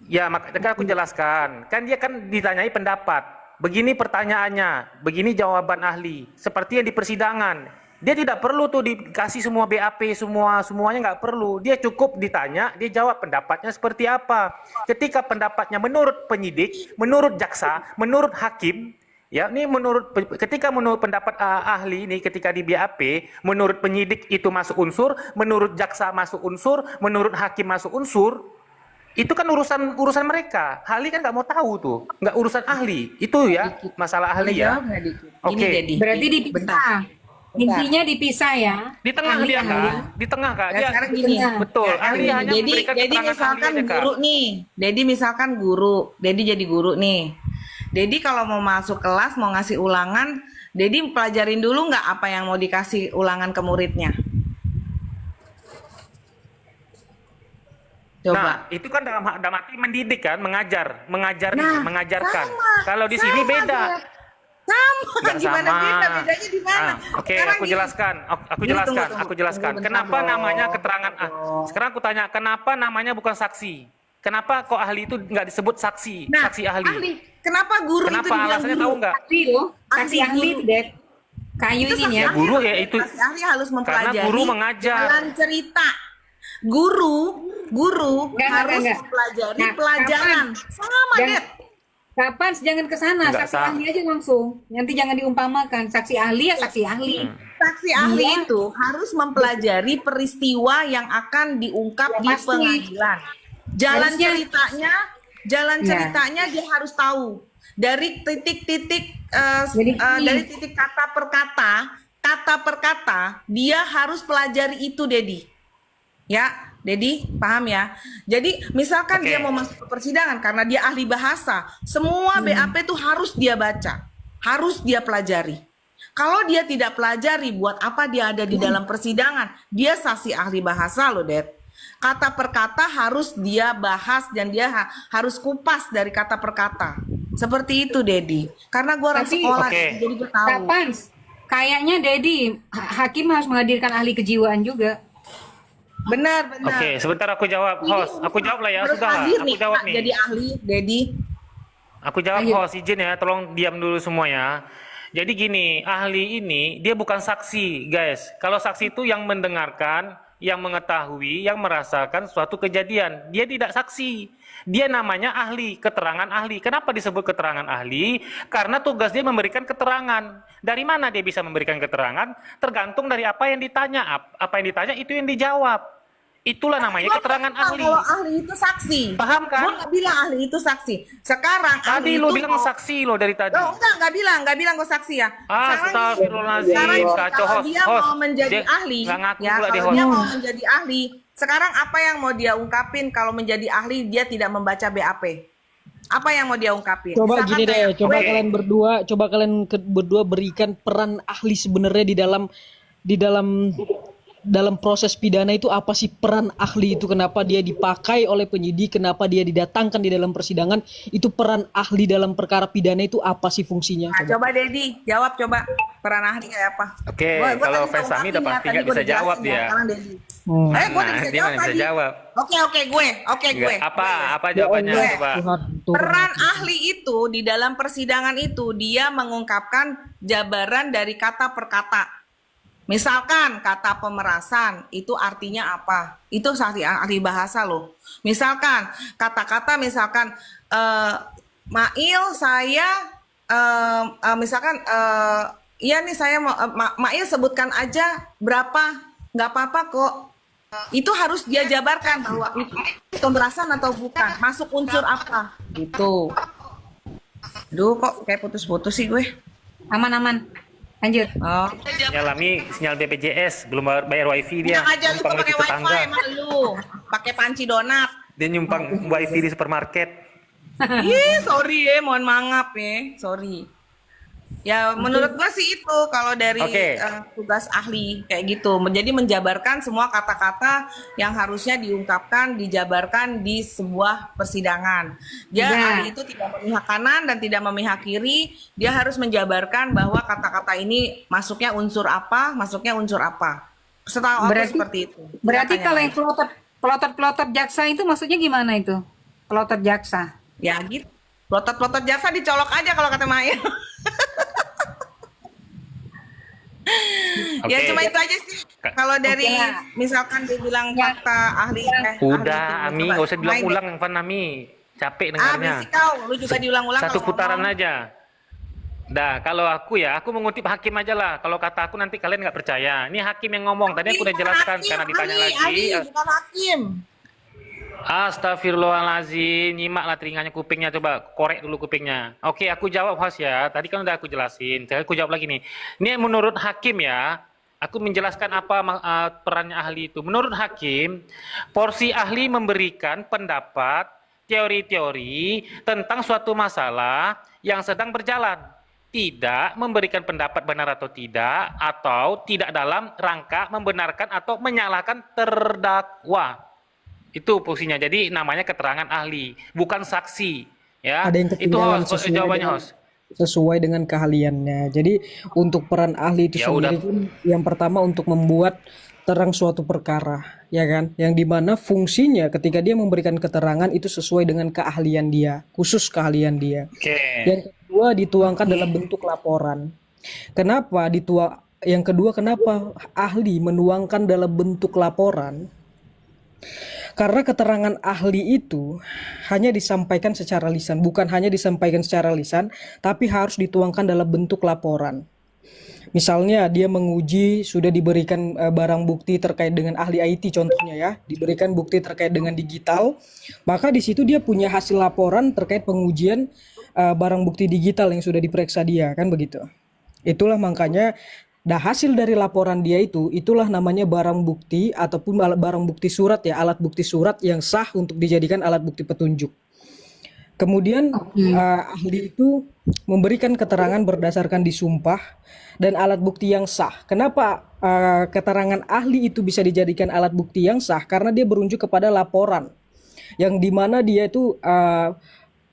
Ya, makanya aku jelaskan. Kan dia kan ditanyai pendapat. Begini pertanyaannya, begini jawaban ahli. Seperti yang di persidangan. Dia tidak perlu tuh dikasih semua BAP, semuanya nggak perlu. Dia cukup ditanya, dia jawab pendapatnya seperti apa. Ketika pendapatnya menurut penyidik, menurut jaksa, menurut hakim, ya, ini ketika menurut pendapat ahli ini ketika di BAP, menurut penyidik itu masuk unsur, menurut jaksa masuk unsur, menurut hakim masuk unsur. Itu kan urusan mereka. Ahli kan nggak mau tahu tuh, nggak urusan ahli. Itu ya masalah ahli ya. Jawab nggak, Diki? Oke. Ini, Dedi. Berarti dipisah. Intinya dipisah ya. Di tengah Ahli, dia ahli. kak, di tengah kak. Ya, Dia sekarang gini. betul. Ya, Ahli hanya Dedi memberikan keterangan misalkan ahli aja kak. guru nih. Dedi misalkan guru. Dedi jadi guru nih. Dedi kalau mau masuk kelas mau ngasih ulangan, Dedi pelajarin dulu nggak apa yang mau dikasih ulangan ke muridnya? Coba. Nah, itu kan dalam arti mendidik kan, mengajarkan. sama, Kalau di sini sama, beda. Dad. Sama, Nggak gimana sama. beda? Bedanya di mana? Oke, Sekarang aku gini. jelaskan. Ini tunggu, Aku jelaskan. bentar Kenapa dong. namanya keterangan sekarang aku tanya, kenapa namanya bukan saksi? Kenapa kok ahli itu nggak disebut saksi? Nah, Saksi ahli. Kenapa guru itu Kenapa dibilang alasannya guru? tahu nggak? Ahli loh. Saksi Ahli ahli guru. itu, Dek. Kayu Itu ini saksi ya. Ya, guru ya ahli. itu. Saksi ahli harus mempelajari guru mengajar. jalan cerita. Guru Enggak, harus enggak. mempelajari Nah, pelajaran. Sama, Jangan- Dad. Kapan? Jangan ke sana. Enggak Saksi sama. ahli aja langsung. Nanti jangan diumpamakan. Saksi ahli ya saksi ahli. Saksi ahli Iya. itu harus mempelajari peristiwa yang akan diungkap Ya, di pasti. pengadilan. Jalan Harusnya. Ya. ceritanya dia harus tahu dari titik-titik Jadi dari titik kata per kata dia harus pelajari itu, Dedi. Ya, Dedi, paham ya? Jadi misalkan Oke. dia mau masuk ke persidangan karena dia ahli bahasa, semua BAP itu harus dia baca, harus dia pelajari. Kalau dia tidak pelajari, buat apa dia ada di dalam persidangan? Dia saksi ahli bahasa loh, Ded. Kata per kata harus dia bahas dan dia harus kupas dari kata per kata. Seperti itu, Dedi. Karena gue orang Tapi- sekolah, Oke. jadi gue tahu. Kapan? Kayaknya Dedi, hakim harus menghadirkan ahli kejiwaan juga. Benar. Oke, sebentar aku jawab, host. Aku jawab lah ya, Harus sudah lah. hadir Aku nih, jawab Kak, nih. jadi ahli, Dedi. Aku jawab Ayo. host, izin ya, tolong diam dulu semua ya. Jadi gini, ahli ini dia bukan saksi, guys. Kalau saksi itu yang mendengarkan, yang mengetahui, yang merasakan suatu kejadian. Dia tidak saksi. Dia namanya ahli, keterangan ahli. Kenapa disebut keterangan ahli? Karena tugas dia memberikan keterangan. Dari mana dia bisa memberikan keterangan? Tergantung dari apa yang ditanya. Apa yang ditanya itu yang dijawab. Itulah namanya Gua keterangan nggak bilang ahli. Kalau ahli itu saksi. Paham kan? Gue nggak bilang ahli itu saksi. Sekarang Tadi ahli lo itu bilang mau- saksi lo dari tadi. Oh, nggak bilang gue saksi ya. Astagfirullahaladzim, Sekarang kacau kalau host. dia Host, mau menjadi dia ahli, nggak ngaku ya pula dia kalau dia host. mau menjadi ahli, sekarang apa yang mau dia ungkapin kalau menjadi ahli dia tidak membaca BAP? Apa yang mau dia ungkapin? Coba Misalkan gini deh, kayak coba gue- kalian berdua berikan peran ahli sebenarnya di dalam proses pidana itu apa sih peran ahli itu, kenapa dia dipakai oleh penyidik, kenapa dia didatangkan di dalam persidangan, itu peran ahli dalam perkara pidana itu apa sih fungsinya? Nah, coba Dedi jawab coba peran ahli kayak apa? Oke, Gua kalau tadi Fans Sami udah ungkapin ya, pasti tadi nggak gua bisa udah jawab jelasin dia. ya, sekarang Dedi. Hmm. Gue Nah, udah bisa dia jawab nggak bisa tadi. jawab. Oke gue. Nggak, apa Ya jawabannya Allah, coba? Tuhan, Tuhan. Peran ahli itu di dalam persidangan itu dia mengungkapkan jabaran dari kata per kata. Misalkan kata pemerasan itu artinya apa? Itu ahli bahasa loh. Misalkan kata-kata misalkan Mail saya misalkan iya nih saya mau Mail sebutkan aja berapa, nggak apa-apa kok. Itu harus dia jabarkan bahwa itu pemerasan atau bukan, masuk unsur apa gitu. Duh kok kayak putus-putus sih gue. Aman-aman. Lanjut. Oh. Nyalami sinyal BPJS, belum bayar wifi dia. Bilang aja lu Numpang pakai wifi tetangga. wifi emang lu. Pakai panci donat. Dia nyumpang wifi di supermarket. Ih, sorry ya, mohon maaf ya. Sorry. Ya, menurut gua sih itu kalau dari Oke. tugas ahli kayak gitu. Jadi menjabarkan semua kata-kata yang harusnya diungkapkan, dijabarkan di sebuah persidangan. Dia Ya, ahli itu tidak memihak kanan dan tidak memihak kiri. Dia harus menjabarkan bahwa kata-kata ini masuknya unsur apa, masuknya unsur apa. Setahu aku berarti seperti itu. berarti Silakan yang kalau lain. yang pelotot jaksa itu maksudnya gimana itu? Pelotot jaksa. Ya gitu. Plotot-plotot jasa dicolok aja kalau kata Maya. Ya Oke. cuma itu aja sih. Kalau dari Oke lah. misalkan dia bilang Ya, fakta ahli ahli Udah, itu Ami, coba nggak usah main deh. diulang-ulang, Van Ami. Capek Ah, dengarnya. berisik kau. Lu juga diulang-ulang Satu kalau putaran ngomong. aja. Dah, kalau aku ya, aku mengutip hakim aja lah. Kalau kata aku nanti kalian nggak percaya. Ini hakim yang ngomong. Tadi aku Ini udah bukan jelaskan hakim, karena ditanya Ali, lagi. Ali, bukan hakim. Astagfirullahaladzim, nyimaklah telinganya, kupingnya, coba korek dulu kupingnya. Oke, aku jawab host ya. Tadi kan udah aku jelasin. Saya aku jawab lagi nih. Ini menurut hakim ya. Aku menjelaskan apa perannya ahli itu. Menurut hakim, porsi ahli memberikan pendapat, teori-teori tentang suatu masalah yang sedang berjalan. Tidak memberikan pendapat benar atau tidak dalam rangka membenarkan atau menyalahkan terdakwa. Itu fungsinya. Jadi namanya keterangan ahli, bukan saksi. Ya, Ada yang itu ketinggalan host. Jawabannya host. sesuai dengan keahliannya. Jadi untuk peran ahli itu Ya udah. sendiri kan yang pertama untuk membuat terang suatu perkara, ya kan? Yang dimana fungsinya ketika dia memberikan keterangan itu sesuai dengan keahlian dia, khusus keahlian dia. Oke. Yang kedua dituangkan dalam bentuk laporan. Yang kedua kenapa ahli menuangkan dalam bentuk laporan? Karena keterangan ahli itu hanya disampaikan secara lisan, bukan hanya disampaikan secara lisan, tapi harus dituangkan dalam bentuk laporan. Misalnya dia menguji sudah diberikan barang bukti terkait dengan ahli IT contohnya ya, diberikan bukti terkait dengan digital, maka di situ dia punya hasil laporan terkait pengujian barang bukti digital yang sudah diperiksa dia, kan begitu. Itulah makanya hasil dari laporan dia itulah namanya barang bukti ataupun barang bukti surat ya, alat bukti surat yang sah untuk dijadikan alat bukti petunjuk. Kemudian ahli itu memberikan keterangan berdasarkan disumpah dan alat bukti yang sah. Kenapa keterangan ahli itu bisa dijadikan alat bukti yang sah? Karena dia berujuk kepada laporan yang dimana dia itu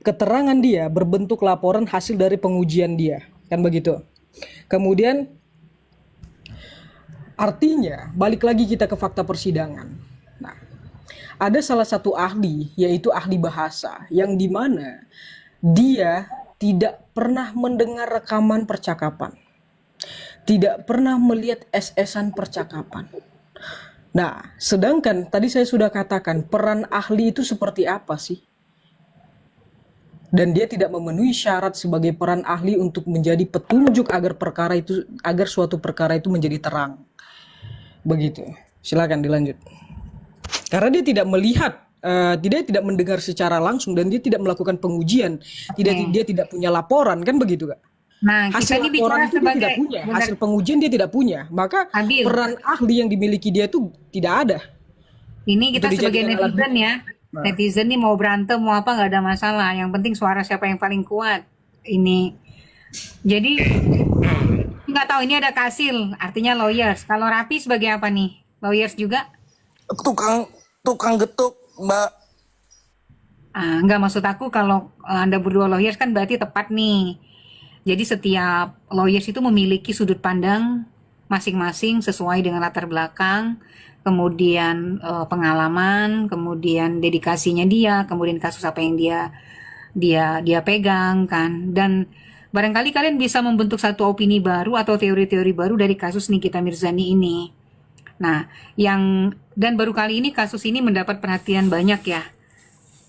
keterangan dia berbentuk laporan hasil dari pengujian dia, kan begitu. Kemudian artinya, balik lagi kita ke fakta persidangan. Nah, ada salah satu ahli, yaitu ahli bahasa, yang dimana dia tidak pernah mendengar rekaman percakapan, tidak pernah melihat SS-an percakapan. Nah, sedangkan tadi saya sudah katakan peran ahli itu seperti apa sih? Dan dia tidak memenuhi syarat sebagai peran ahli untuk menjadi petunjuk agar suatu perkara itu menjadi terang. Begitu. Silakan dilanjut. Karena dia tidak melihat, dia tidak mendengar secara langsung dan dia tidak melakukan pengujian, dia tidak punya laporan, kan begitu, Kak? Nah, kita Hasil ini bicara laporan itu dia sebagai tidak punya, benar, hasil pengujian dia tidak punya, maka Adil. peran ahli yang dimiliki dia itu tidak ada. Ini kita Untuk sebagai dijadikan alat netizen ya. Nah. Netizen nih mau berantem mau apa nggak ada masalah. Yang penting suara siapa yang paling kuat. Ini. Jadi nggak tahu ini ada Kasil, artinya lawyers. Kalau Rapi sebagai apa nih? Lawyers juga? Tukang getuk, Mbak. Nggak, maksud aku kalau Anda berdua lawyers kan berarti tepat nih. Jadi setiap lawyers itu memiliki sudut pandang masing-masing sesuai dengan latar belakang, kemudian pengalaman, kemudian dedikasinya dia, kemudian kasus apa yang dia pegang kan. Dan barangkali kalian bisa membentuk satu opini baru atau teori-teori baru dari kasus Nikita Mirzani ini. Nah, dan baru kali ini kasus ini mendapat perhatian banyak ya.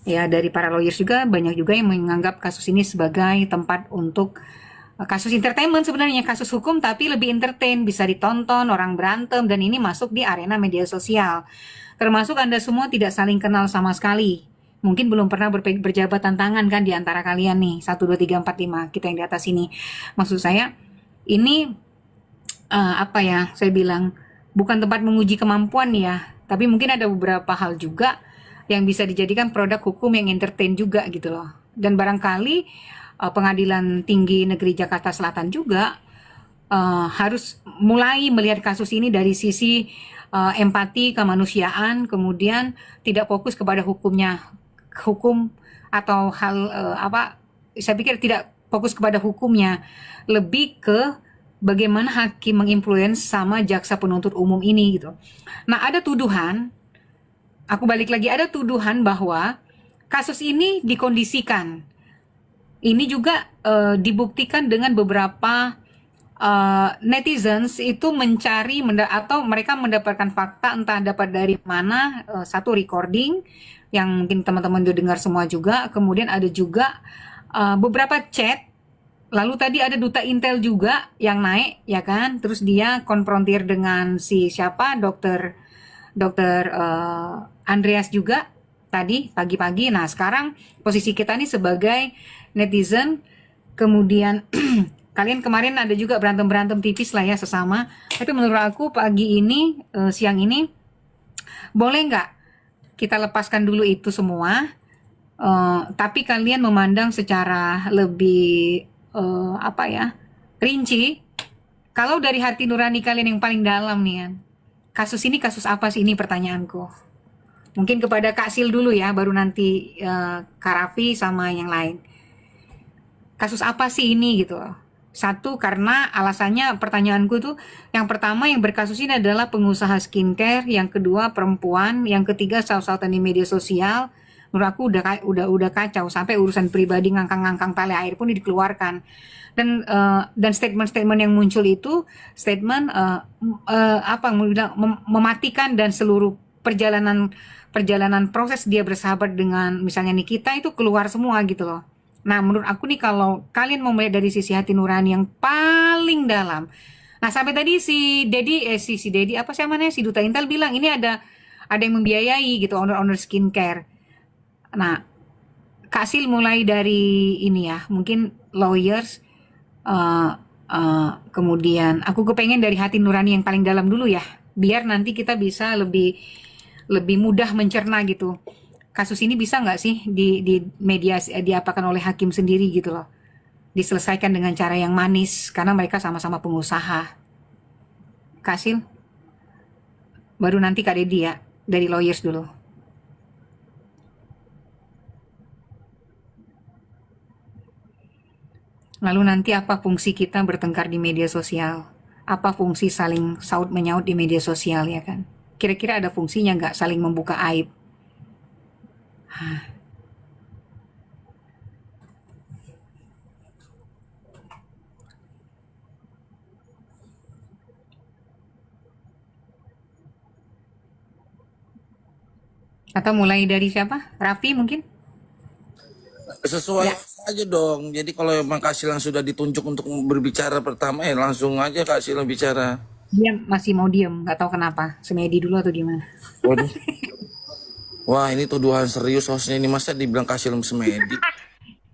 Ya, dari para lawyers juga banyak juga yang menganggap kasus ini sebagai tempat untuk kasus entertainment sebenarnya, kasus hukum tapi lebih entertain, bisa ditonton, orang berantem, dan ini masuk di arena media sosial. Termasuk Anda semua tidak saling kenal sama sekali. Mungkin belum pernah berjabatan tangan kan di antara kalian nih, 1, 2, 3, 4, 5, kita yang di atas ini. Maksud saya, ini saya bilang, bukan tempat menguji kemampuan ya, tapi mungkin ada beberapa hal juga yang bisa dijadikan produk hukum yang entertain juga gitu loh. Dan barangkali Pengadilan Tinggi Negeri Jakarta Selatan juga harus mulai melihat kasus ini dari sisi empati kemanusiaan, kemudian tidak fokus kepada hukum atau hal apa, saya pikir tidak fokus kepada hukumnya, lebih ke bagaimana hakim menginfluence sama jaksa penuntut umum ini gitu. Nah, ada tuduhan, aku balik lagi, ada tuduhan bahwa kasus ini dikondisikan. Ini juga dibuktikan dengan beberapa netizens itu mencari atau mereka mendapatkan fakta, entah dapat dari mana, satu recording yang mungkin teman-teman udah dengar semua juga, kemudian ada juga beberapa chat. Lalu tadi ada duta Intel juga yang naik, ya kan? Terus dia konfrontir dengan si siapa, dokter Andreas juga tadi pagi-pagi. Nah, sekarang posisi kita nih sebagai netizen, kemudian kalian kemarin ada juga berantem-berantem tipis lah ya sesama. Tapi menurut aku pagi ini, siang ini, boleh nggak kita lepaskan dulu itu semua, tapi kalian memandang secara lebih apa ya, rinci. Kalau dari hati nurani kalian yang paling dalam nih kan, kasus ini kasus apa sih, ini pertanyaanku. Mungkin kepada Kak Sil dulu ya, baru nanti Kak Raffi sama yang lain. Kasus apa sih ini gitu loh. Satu, karena alasannya, pertanyaanku tuh, yang pertama yang berkasus ini adalah pengusaha skincare, yang kedua perempuan, yang ketiga saut-sautan di media sosial. Menurut aku udah kacau, sampai urusan pribadi ngangkang-ngangkang tali air pun dikeluarkan. Dan statement-statement yang muncul itu statement apa bilang, mematikan, dan seluruh perjalanan proses dia bersahabat dengan misalnya Nikita itu keluar semua gitu loh. Nah, menurut aku nih, kalau kalian mau melihat dari sisi hati nurani yang paling dalam. Nah, sampai tadi si Dedi apa sih namanya, si duta Intel bilang ini ada yang membiayai gitu, owner skincare. Nah, Kak Sil mulai dari ini ya, mungkin lawyers, kemudian aku kepengen dari hati nurani yang paling dalam dulu ya, biar nanti kita bisa lebih mudah mencerna gitu. Kasus ini bisa nggak sih di media diapakan oleh hakim sendiri gitu loh, diselesaikan dengan cara yang manis karena mereka sama-sama pengusaha. Kak Sil, baru nanti Kak Dedi ya, dari lawyers dulu. Lalu nanti apa fungsi kita bertengkar di media sosial? Apa fungsi saling saut menyaut di media sosial ya kan? Kira-kira ada fungsinya nggak saling membuka aib? Atau mulai dari siapa? Raffi mungkin? Sesuai Ya, aja dong. Jadi kalau emang Kak Silang sudah ditunjuk untuk berbicara pertama, langsung aja Kak Silang bicara. dia masih mau diem, nggak tahu kenapa. Semedi dulu atau gimana? Waduh. Wah, ini tuduhan serius hostnya ini, masa dibilang Kak Silang semedi.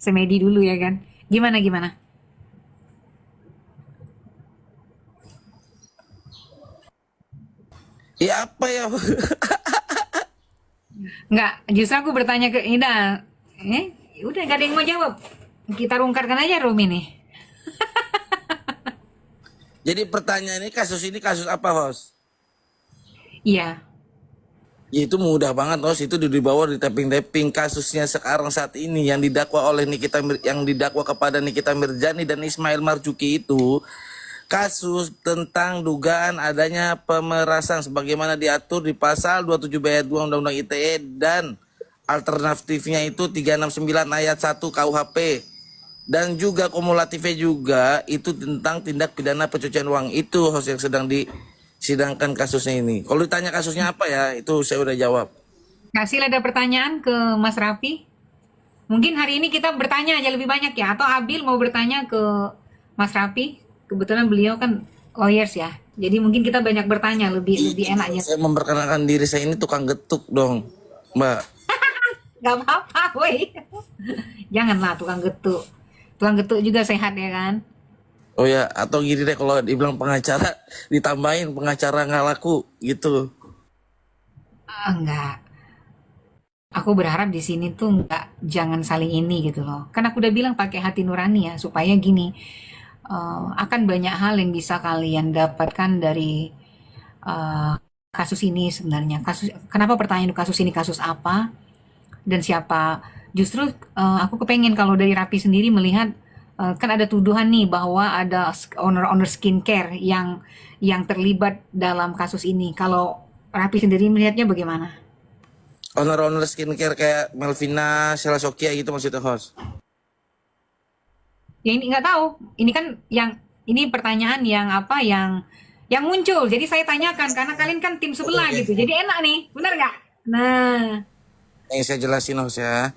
Semedi dulu ya kan? Gimana? Ya apa ya? Nggak, justru aku bertanya ke Ida. Udah gak ada yang mau jawab. Kita rungkarkan aja Romi nih. Jadi pertanyaan ini kasus apa, host? Iya, Ya itu mudah banget, host. Itu dibawa di tapping-tapping kasusnya sekarang saat ini yang didakwa oleh yang didakwa kepada Nikita Mirzani dan Ismail Marzuki itu kasus tentang dugaan adanya pemerasan sebagaimana diatur di pasal 27 ayat 2 Undang-Undang ITE dan alternatifnya itu 369 ayat 1 KUHP. Dan juga kumulatifnya juga itu tentang tindak pidana pencucian uang. Itu host yang sedang disidangkan kasusnya ini. Kalau ditanya kasusnya apa ya, itu saya udah jawab. Kasih ada pertanyaan ke Mas Raffi. Mungkin hari ini kita bertanya aja lebih banyak ya. Atau Abil mau bertanya ke Mas Raffi. Kebetulan beliau kan lawyers ya. Jadi mungkin kita banyak bertanya, lebih enak ya. Saya memperkenalkan diri saya ini tukang getuk dong, Mbak. Gak apa-apa, woi. Janganlah tukang getuk. Tukang getuk juga sehat ya kan? Oh ya, atau gini deh, kalau dibilang pengacara ditambahin pengacara nggak laku gitu. Enggak. aku berharap di sini tuh nggak jangan saling ini gitu loh. Kan aku udah bilang pakai hati nurani ya supaya gini, akan banyak hal yang bisa kalian dapatkan dari eh, kasus ini sebenarnya. Kenapa pertanyaan kasus ini kasus apa dan siapa? Justru aku kepengen kalau dari Rapi sendiri melihat kan ada tuduhan nih bahwa ada owner-owner skincare yang terlibat dalam kasus ini. Kalau Rapi sendiri melihatnya bagaimana? Owner-owner skincare kayak Melvina, Sheila Sokia gitu maksudnya host. Ya ini nggak tahu. Ini kan ini pertanyaan yang apa yang muncul. Jadi saya tanyakan karena kalian kan tim sebelah gitu. Jadi enak nih, benar nggak? Nah, Yang saya jelasin host ya.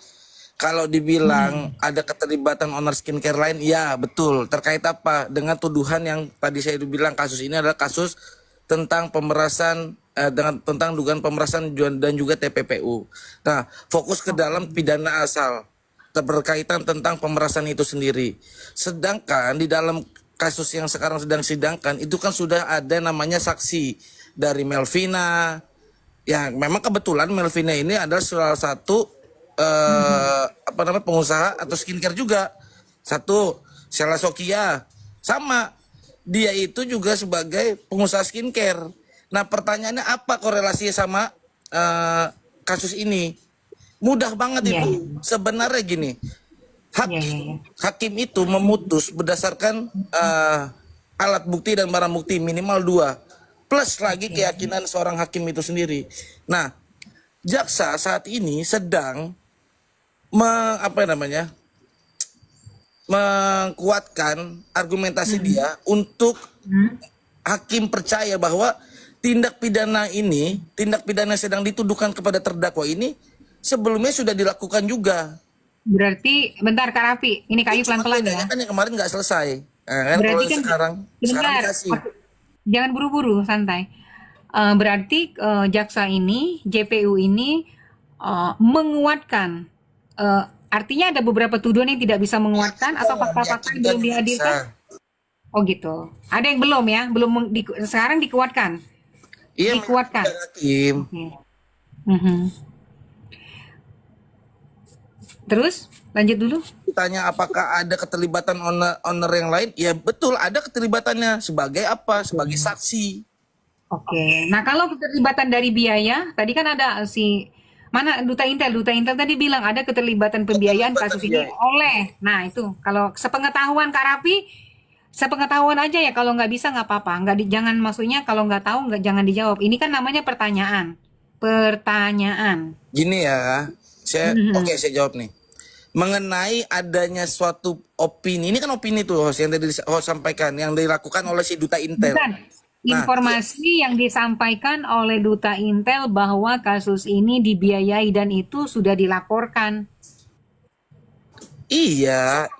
Kalau dibilang ada keterlibatan owner skincare lain, ya betul. Terkait apa? Dengan tuduhan yang tadi saya bilang kasus ini adalah kasus tentang pemerasan tentang dugaan pemerasan dan juga TPPU. Nah, fokus ke dalam pidana asal berkaitan tentang pemerasan itu sendiri. Sedangkan di dalam kasus yang sekarang sedang sidangkan itu kan sudah ada namanya saksi dari Melvina. Ya, memang kebetulan Melvina ini adalah salah satu pengusaha atau skincare juga. Satu, Sheila Sokia sama dia itu juga sebagai pengusaha skincare. Nah, pertanyaannya apa korelasinya sama kasus ini? Mudah banget iya, itu. Sebenarnya gini, iya, iya, iya. hakim itu memutus berdasarkan alat bukti dan barang bukti minimal 2, plus lagi keyakinan seorang hakim itu sendiri. Nah, jaksa saat ini sedang mengkuatkan argumentasi dia untuk hakim percaya bahwa tindak pidana yang sedang dituduhkan kepada terdakwa ini sebelumnya sudah dilakukan juga. Berarti bentar Kak Rafi, ini kayu pelan-pelan ya. Kan yang kemarin nggak selesai. Nah, kan Berarti kalau kan sekarang sebentar, dikasih. jangan buru-buru, santai. Berarti jaksa ini, JPU ini menguatkan. Artinya ada beberapa tuduhan yang tidak bisa menguatkan atau fakta-fakta yang belum dihadirkan. Oh gitu. Ada yang belum ya, sekarang dikuatkan. Iya, Dikuatkan. hakim. Oke. Mhm. Terus lanjut dulu. Ditanya apakah ada keterlibatan owner yang lain? Ya betul, ada keterlibatannya. Sebagai apa? Sebagai saksi. Oke. Nah, kalau keterlibatan dari biaya, tadi kan ada mana Duta Intel tadi bilang ada keterlibatan pembiayaan kasus ini oleh. Nah, itu kalau sepengetahuan Kak Rafi, sepengetahuan aja ya, kalau nggak bisa nggak apa-apa. Jangan, maksudnya kalau nggak tahu jangan dijawab. Ini kan namanya pertanyaan. Pertanyaan. Gini ya, oke, saya jawab nih. Mengenai adanya suatu opini, ini kan opini tuh host yang tadi host sampaikan, yang dilakukan oleh si Duta Intel. Bukan. Informasi yang disampaikan oleh Duta Intel bahwa kasus ini dibiayai dan itu sudah dilaporkan. Iya,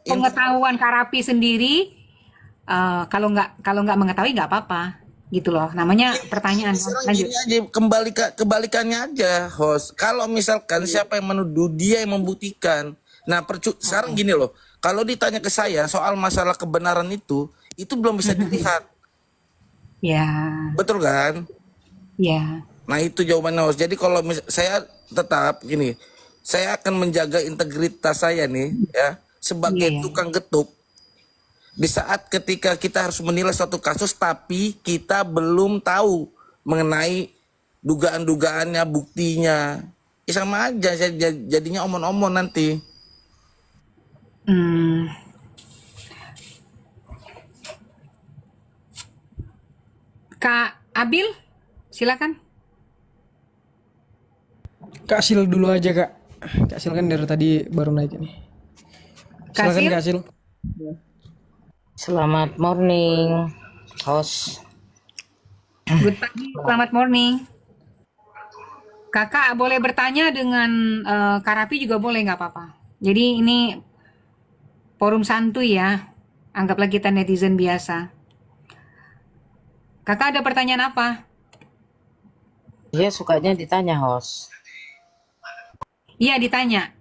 Pengetahuan Kak Rafi sendiri, kalau nggak mengetahui nggak apa-apa, gitu loh. Namanya pertanyaan. sekarang Lanjut. gini aja, kebalikannya aja host. Kalau misalkan siapa yang menuduh, dia yang membuktikan. Nah, sekarang gini loh, kalau ditanya ke saya soal masalah kebenaran itu belum bisa dilihat. Ya, Betul kan? ya. Nah, itu jawabannya host. Jadi kalau saya tetap gini, saya akan menjaga integritas saya nih ya sebagai Iya. tukang getuk. Di saat ketika kita harus menilai suatu kasus tapi kita belum tahu mengenai dugaan-dugaannya, buktinya. Ya sama aja, jadinya omon-omon nanti. Hmm. Kak Abil, silakan. Kak Sil dulu aja Kak. Kak Sil kan dari tadi baru naik ini. Kak Silakan Sil? Kak Sil. Selamat morning, host. Good pagi, selamat morning. Kakak boleh bertanya dengan Kak Rafi juga boleh, nggak apa-apa. Jadi ini forum santuy ya. Anggaplah kita netizen biasa. Kakak ada pertanyaan apa? Dia sukanya ditanya, host. Iya, ditanya.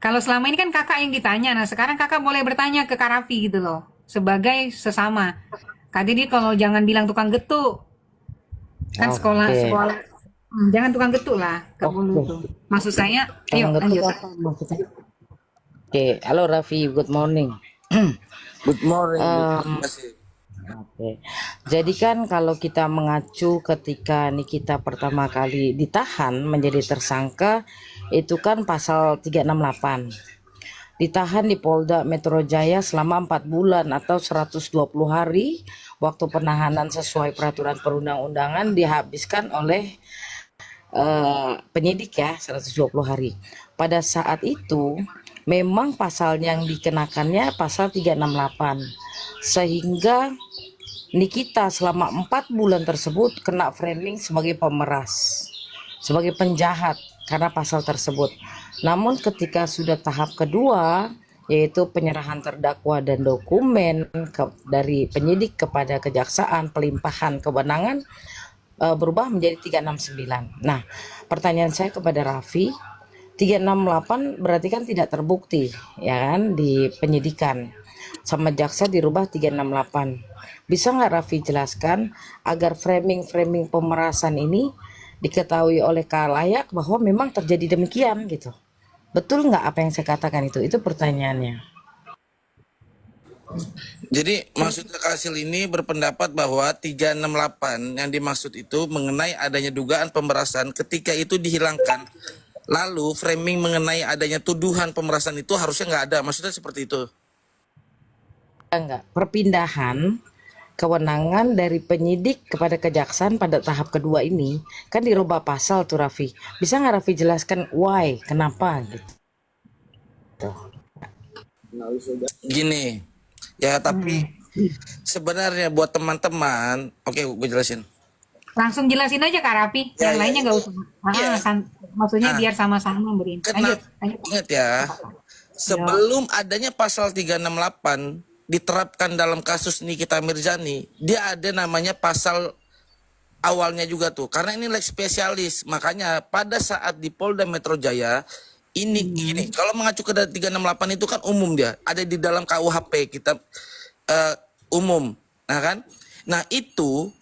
Kalau selama ini kan kakak yang ditanya, nah sekarang kakak boleh bertanya ke Kak Rafi gitu loh. Sebagai sesama. Kak Didi kalau jangan bilang tukang getuk. Kan Oke. sekolah Jangan tukang getuk lah, Kak Bulu tuh. Maksud saya, ayo Tukang lanjut. getuk apa maksudnya? Oke, halo Raffi, good morning. Good morning. Em, Terima kasih. Oke. Jadi kan kalau kita mengacu ketika Nikita pertama kali ditahan menjadi tersangka itu kan pasal 368. Ditahan di Polda Metro Jaya selama 4 bulan atau 120 hari. Waktu penahanan sesuai peraturan perundang-undangan dihabiskan oleh penyidik ya 120 hari. Pada saat itu memang pasal yang dikenakannya pasal 368. Sehingga Nikita selama 4 bulan tersebut kena framing sebagai pemeras, sebagai penjahat karena pasal tersebut. Namun ketika sudah tahap kedua, yaitu penyerahan terdakwa dan dokumen dari penyidik kepada kejaksaan, pelimpahan kewenangan berubah menjadi 369. Nah, pertanyaan saya kepada Raffi, 368 berarti kan tidak terbukti, ya kan, di penyidikan. Sama jaksa dirubah 368. Bisa nggak Raffi jelaskan agar framing pemerasan ini diketahui oleh khalayak bahwa memang terjadi demikian gitu. Betul nggak apa yang saya katakan itu? Itu pertanyaannya. Jadi maksudnya Kasil ini berpendapat bahwa 368 yang dimaksud itu mengenai adanya dugaan pemerasan ketika itu dihilangkan. Lalu framing mengenai adanya tuduhan pemerasan itu harusnya nggak ada. Maksudnya seperti itu. Enggak, perpindahan kewenangan dari penyidik kepada kejaksaan pada tahap kedua ini kan dirubah pasal tuh Raffi. Bisa nggak Raffi jelaskan why, kenapa gitu? Gini, ya tapi sebenarnya buat teman-teman, oke gue jelasin. Langsung jelasin aja Kak Rapi, Ya, yang ya, lainnya nggak usah. ya. Maksudnya Nah, biar sama-sama memberi. Lanjut, lanjut. Ingat ya, sebelum adanya pasal 368 diterapkan dalam kasus Nikita Mirzani, dia ada namanya pasal awalnya juga tuh. Karena ini lex spesialis, makanya pada saat di Polda Metro Jaya ini gini, kalau mengacu ke 368 itu kan umum dia, ada di dalam KUHP kita umum, nah kan? Nah, itu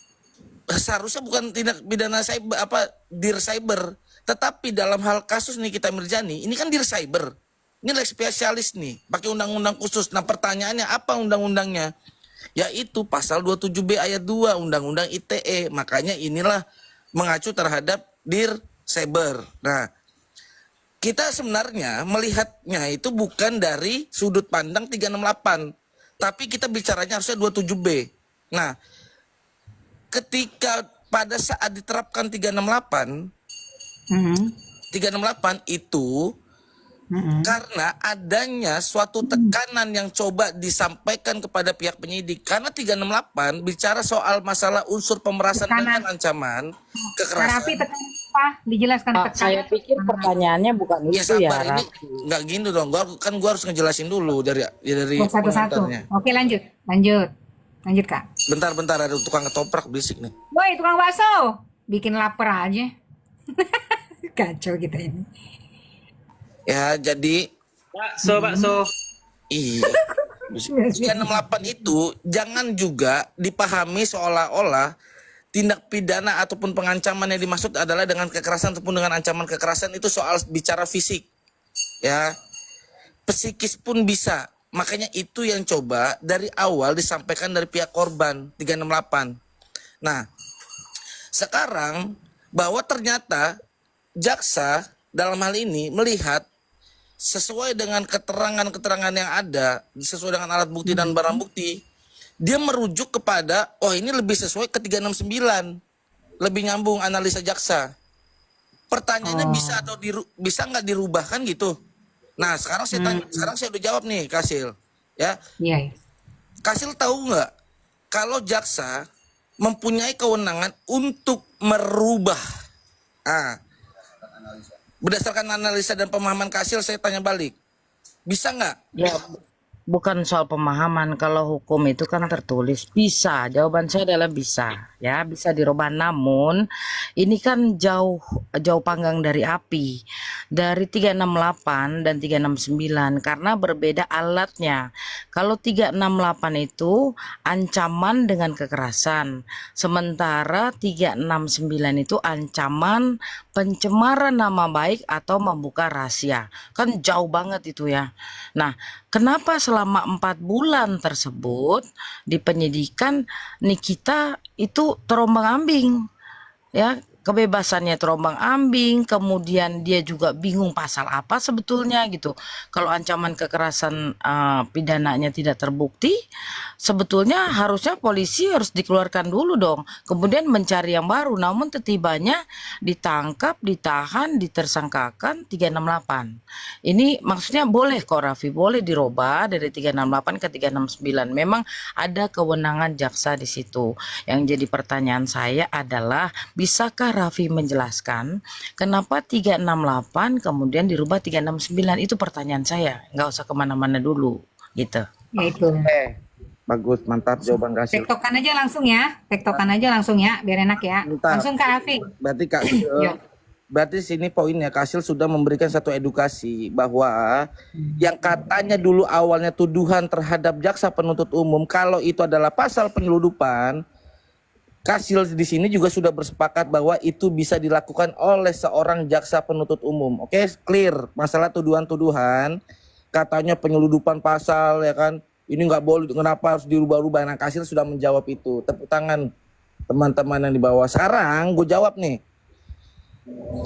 seharusnya bukan tindak pidana cyber apa dir cyber, tetapi dalam hal kasus Nikita Mirzani ini kan dir cyber. Ini lex spesialis nih, pakai undang-undang khusus. Nah, pertanyaannya apa undang-undangnya? Yaitu pasal 27B ayat 2 Undang-Undang ITE. Makanya inilah mengacu terhadap dir cyber. Nah, kita sebenarnya melihatnya itu bukan dari sudut pandang 368, tapi kita bicaranya harusnya 27B. Nah, ketika pada saat diterapkan 368 itu karena adanya suatu tekanan yang coba disampaikan kepada pihak penyidik. Karena 368 bicara soal masalah unsur pemerasan dengan ancaman Kak kekerasan. Rapi tekan apa? Dijelaskan Pak, tekan. saya pikir pertanyaannya bukan Ya itu ya sabar, ini Raffi. nggak gitu dong. Gua harus ngejelasin dulu dari Oh, satu-satu. komentarnya. Oke, lanjut. Lanjut. Lanjut, Kak. Bentar ada tukang ketoprak berisik nih. Woi, tukang bakso. Bikin lapar aja. Kacau kita ini. Ya, jadi Bakso. iya. 368 itu jangan juga dipahami seolah-olah tindak pidana ataupun pengancaman yang dimaksud adalah dengan kekerasan ataupun dengan ancaman kekerasan itu soal bicara fisik. Ya. Psikis pun bisa. Makanya itu yang coba dari awal disampaikan dari pihak korban 368. Nah, sekarang bahwa ternyata jaksa dalam hal ini melihat sesuai dengan keterangan-keterangan yang ada, sesuai dengan alat bukti dan barang bukti, dia merujuk kepada, oh ini lebih sesuai ke 369, lebih nyambung analisa jaksa. Pertanyaannya bisa atau bisa nggak dirubah kan gitu? Nah sekarang saya tanya, sekarang saya udah jawab nih Kasil, ya. Iya. Kasil tahu nggak kalau jaksa mempunyai kewenangan untuk merubah, berdasarkan analisa dan pemahaman Kasil, saya tanya balik, bisa nggak? Ya, bukan soal pemahaman. Kalau hukum itu kan tertulis. Bisa. Jawaban saya adalah bisa. Ya, bisa dirubah. Namun ini kan jauh panggang dari api. dari 368 dan 369 karena berbeda alatnya. Kalau 368 itu ancaman dengan kekerasan, sementara 369 itu ancaman pencemaran nama baik atau membuka rahasia. Kan jauh banget itu ya. Nah, kenapa selama 4 bulan tersebut di penyidikan Nikita itu terombang-ambing? Ya, kebebasannya terombang-ambing, kemudian dia juga bingung pasal apa sebetulnya gitu. Kalau ancaman kekerasan pidananya tidak terbukti, sebetulnya harusnya polisi harus dikeluarkan dulu dong, kemudian mencari yang baru. Namun tetibanya ditangkap, ditahan, ditersangkakan 368. Ini maksudnya boleh kok Raffi, boleh dirubah dari 368 ke 369. Memang ada kewenangan jaksa di situ. Yang jadi pertanyaan saya adalah, bisakah Raffi menjelaskan kenapa 368 kemudian dirubah 369? Itu pertanyaan saya. Nggak usah kemana-mana dulu gitu. Ya itu. Bagus, mantap jawaban Kasil. Tektokan aja langsung ya. Tektokan aja langsung ya, biar enak ya. Bentar. Langsung ke Afi. Berarti Kasil, Ya. berarti sini poinnya Kasil sudah memberikan satu edukasi bahwa yang katanya dulu awalnya tuduhan terhadap jaksa penuntut umum, kalau itu adalah pasal penyeludupan, Kasil di sini juga sudah bersepakat bahwa itu bisa dilakukan oleh seorang jaksa penuntut umum. Oke, clear. Masalah tuduhan-tuduhan, katanya penyeludupan pasal ya kan, ini nggak boleh, kenapa harus dirubah-rubah. Nah, Kasil sudah menjawab itu. Tepuk tangan teman-teman yang di bawah. Sekarang gue jawab nih,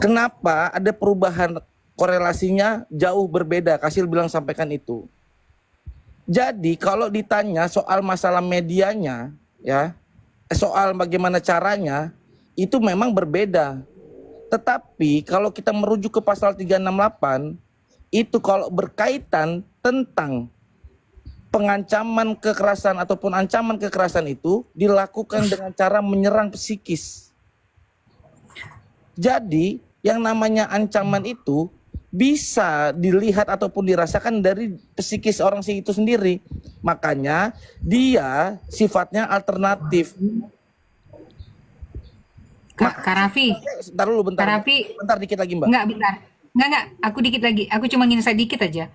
kenapa ada perubahan korelasinya jauh berbeda. Kasil bilang sampaikan itu. Jadi kalau ditanya soal masalah medianya, ya, soal bagaimana caranya, itu memang berbeda. Tetapi kalau kita merujuk ke pasal 368, itu kalau berkaitan tentang pengancaman kekerasan ataupun ancaman kekerasan itu dilakukan dengan cara menyerang psikis. Jadi yang namanya ancaman itu bisa dilihat ataupun dirasakan dari psikis orang itu sendiri. Makanya dia sifatnya alternatif. Kak Raffi. Bentar dulu, bentar. Kak Raffi. Bentar dikit lagi, Mbak. Bentar. Enggak. Aku dikit lagi. Aku cuma ingin saya dikit aja.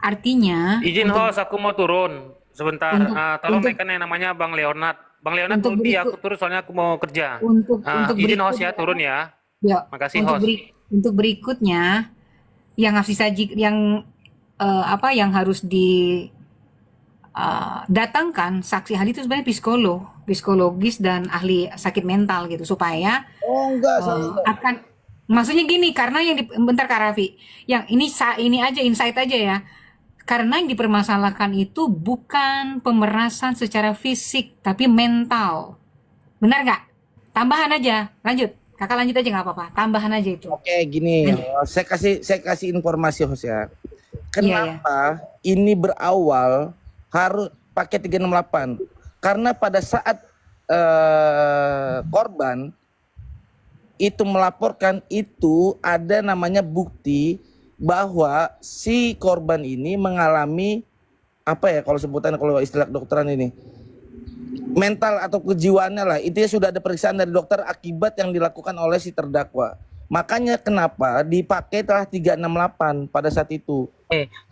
Artinya Izin host, aku mau turun sebentar. Tolong naikkan yang namanya Bang Leonard. Bang Leonard untuk turun, berikut- aku turun soalnya aku mau kerja. Izin host ya, turun ya. Ya, Makasih, untuk host. untuk berikutnya yang harus disaji, yang yang harus datangkan saksi ahli itu sebenarnya psikologis dan ahli sakit mental gitu, supaya Oh, enggak, saya akan, maksudnya gini, karena bentar Kak Raffi, yang ini aja insight aja ya, karena yang dipermasalahkan itu bukan pemerasan secara fisik tapi mental, benar nggak? Tambahan aja, lanjut kakak, lanjut aja nggak apa-apa, tambahan aja itu. Oke, gini, saya kasih informasi host ya. Kenapa ini berawal harus pakai 368? Karena pada saat korban itu melaporkan, itu ada namanya bukti bahwa si korban ini mengalami apa ya, kalau sebutan, kalau istilah kedokteran ini, mental atau kejiwaannya lah, itu ya sudah ada periksaan dari dokter akibat yang dilakukan oleh si terdakwa. Makanya kenapa dipakai telah 368 pada saat itu.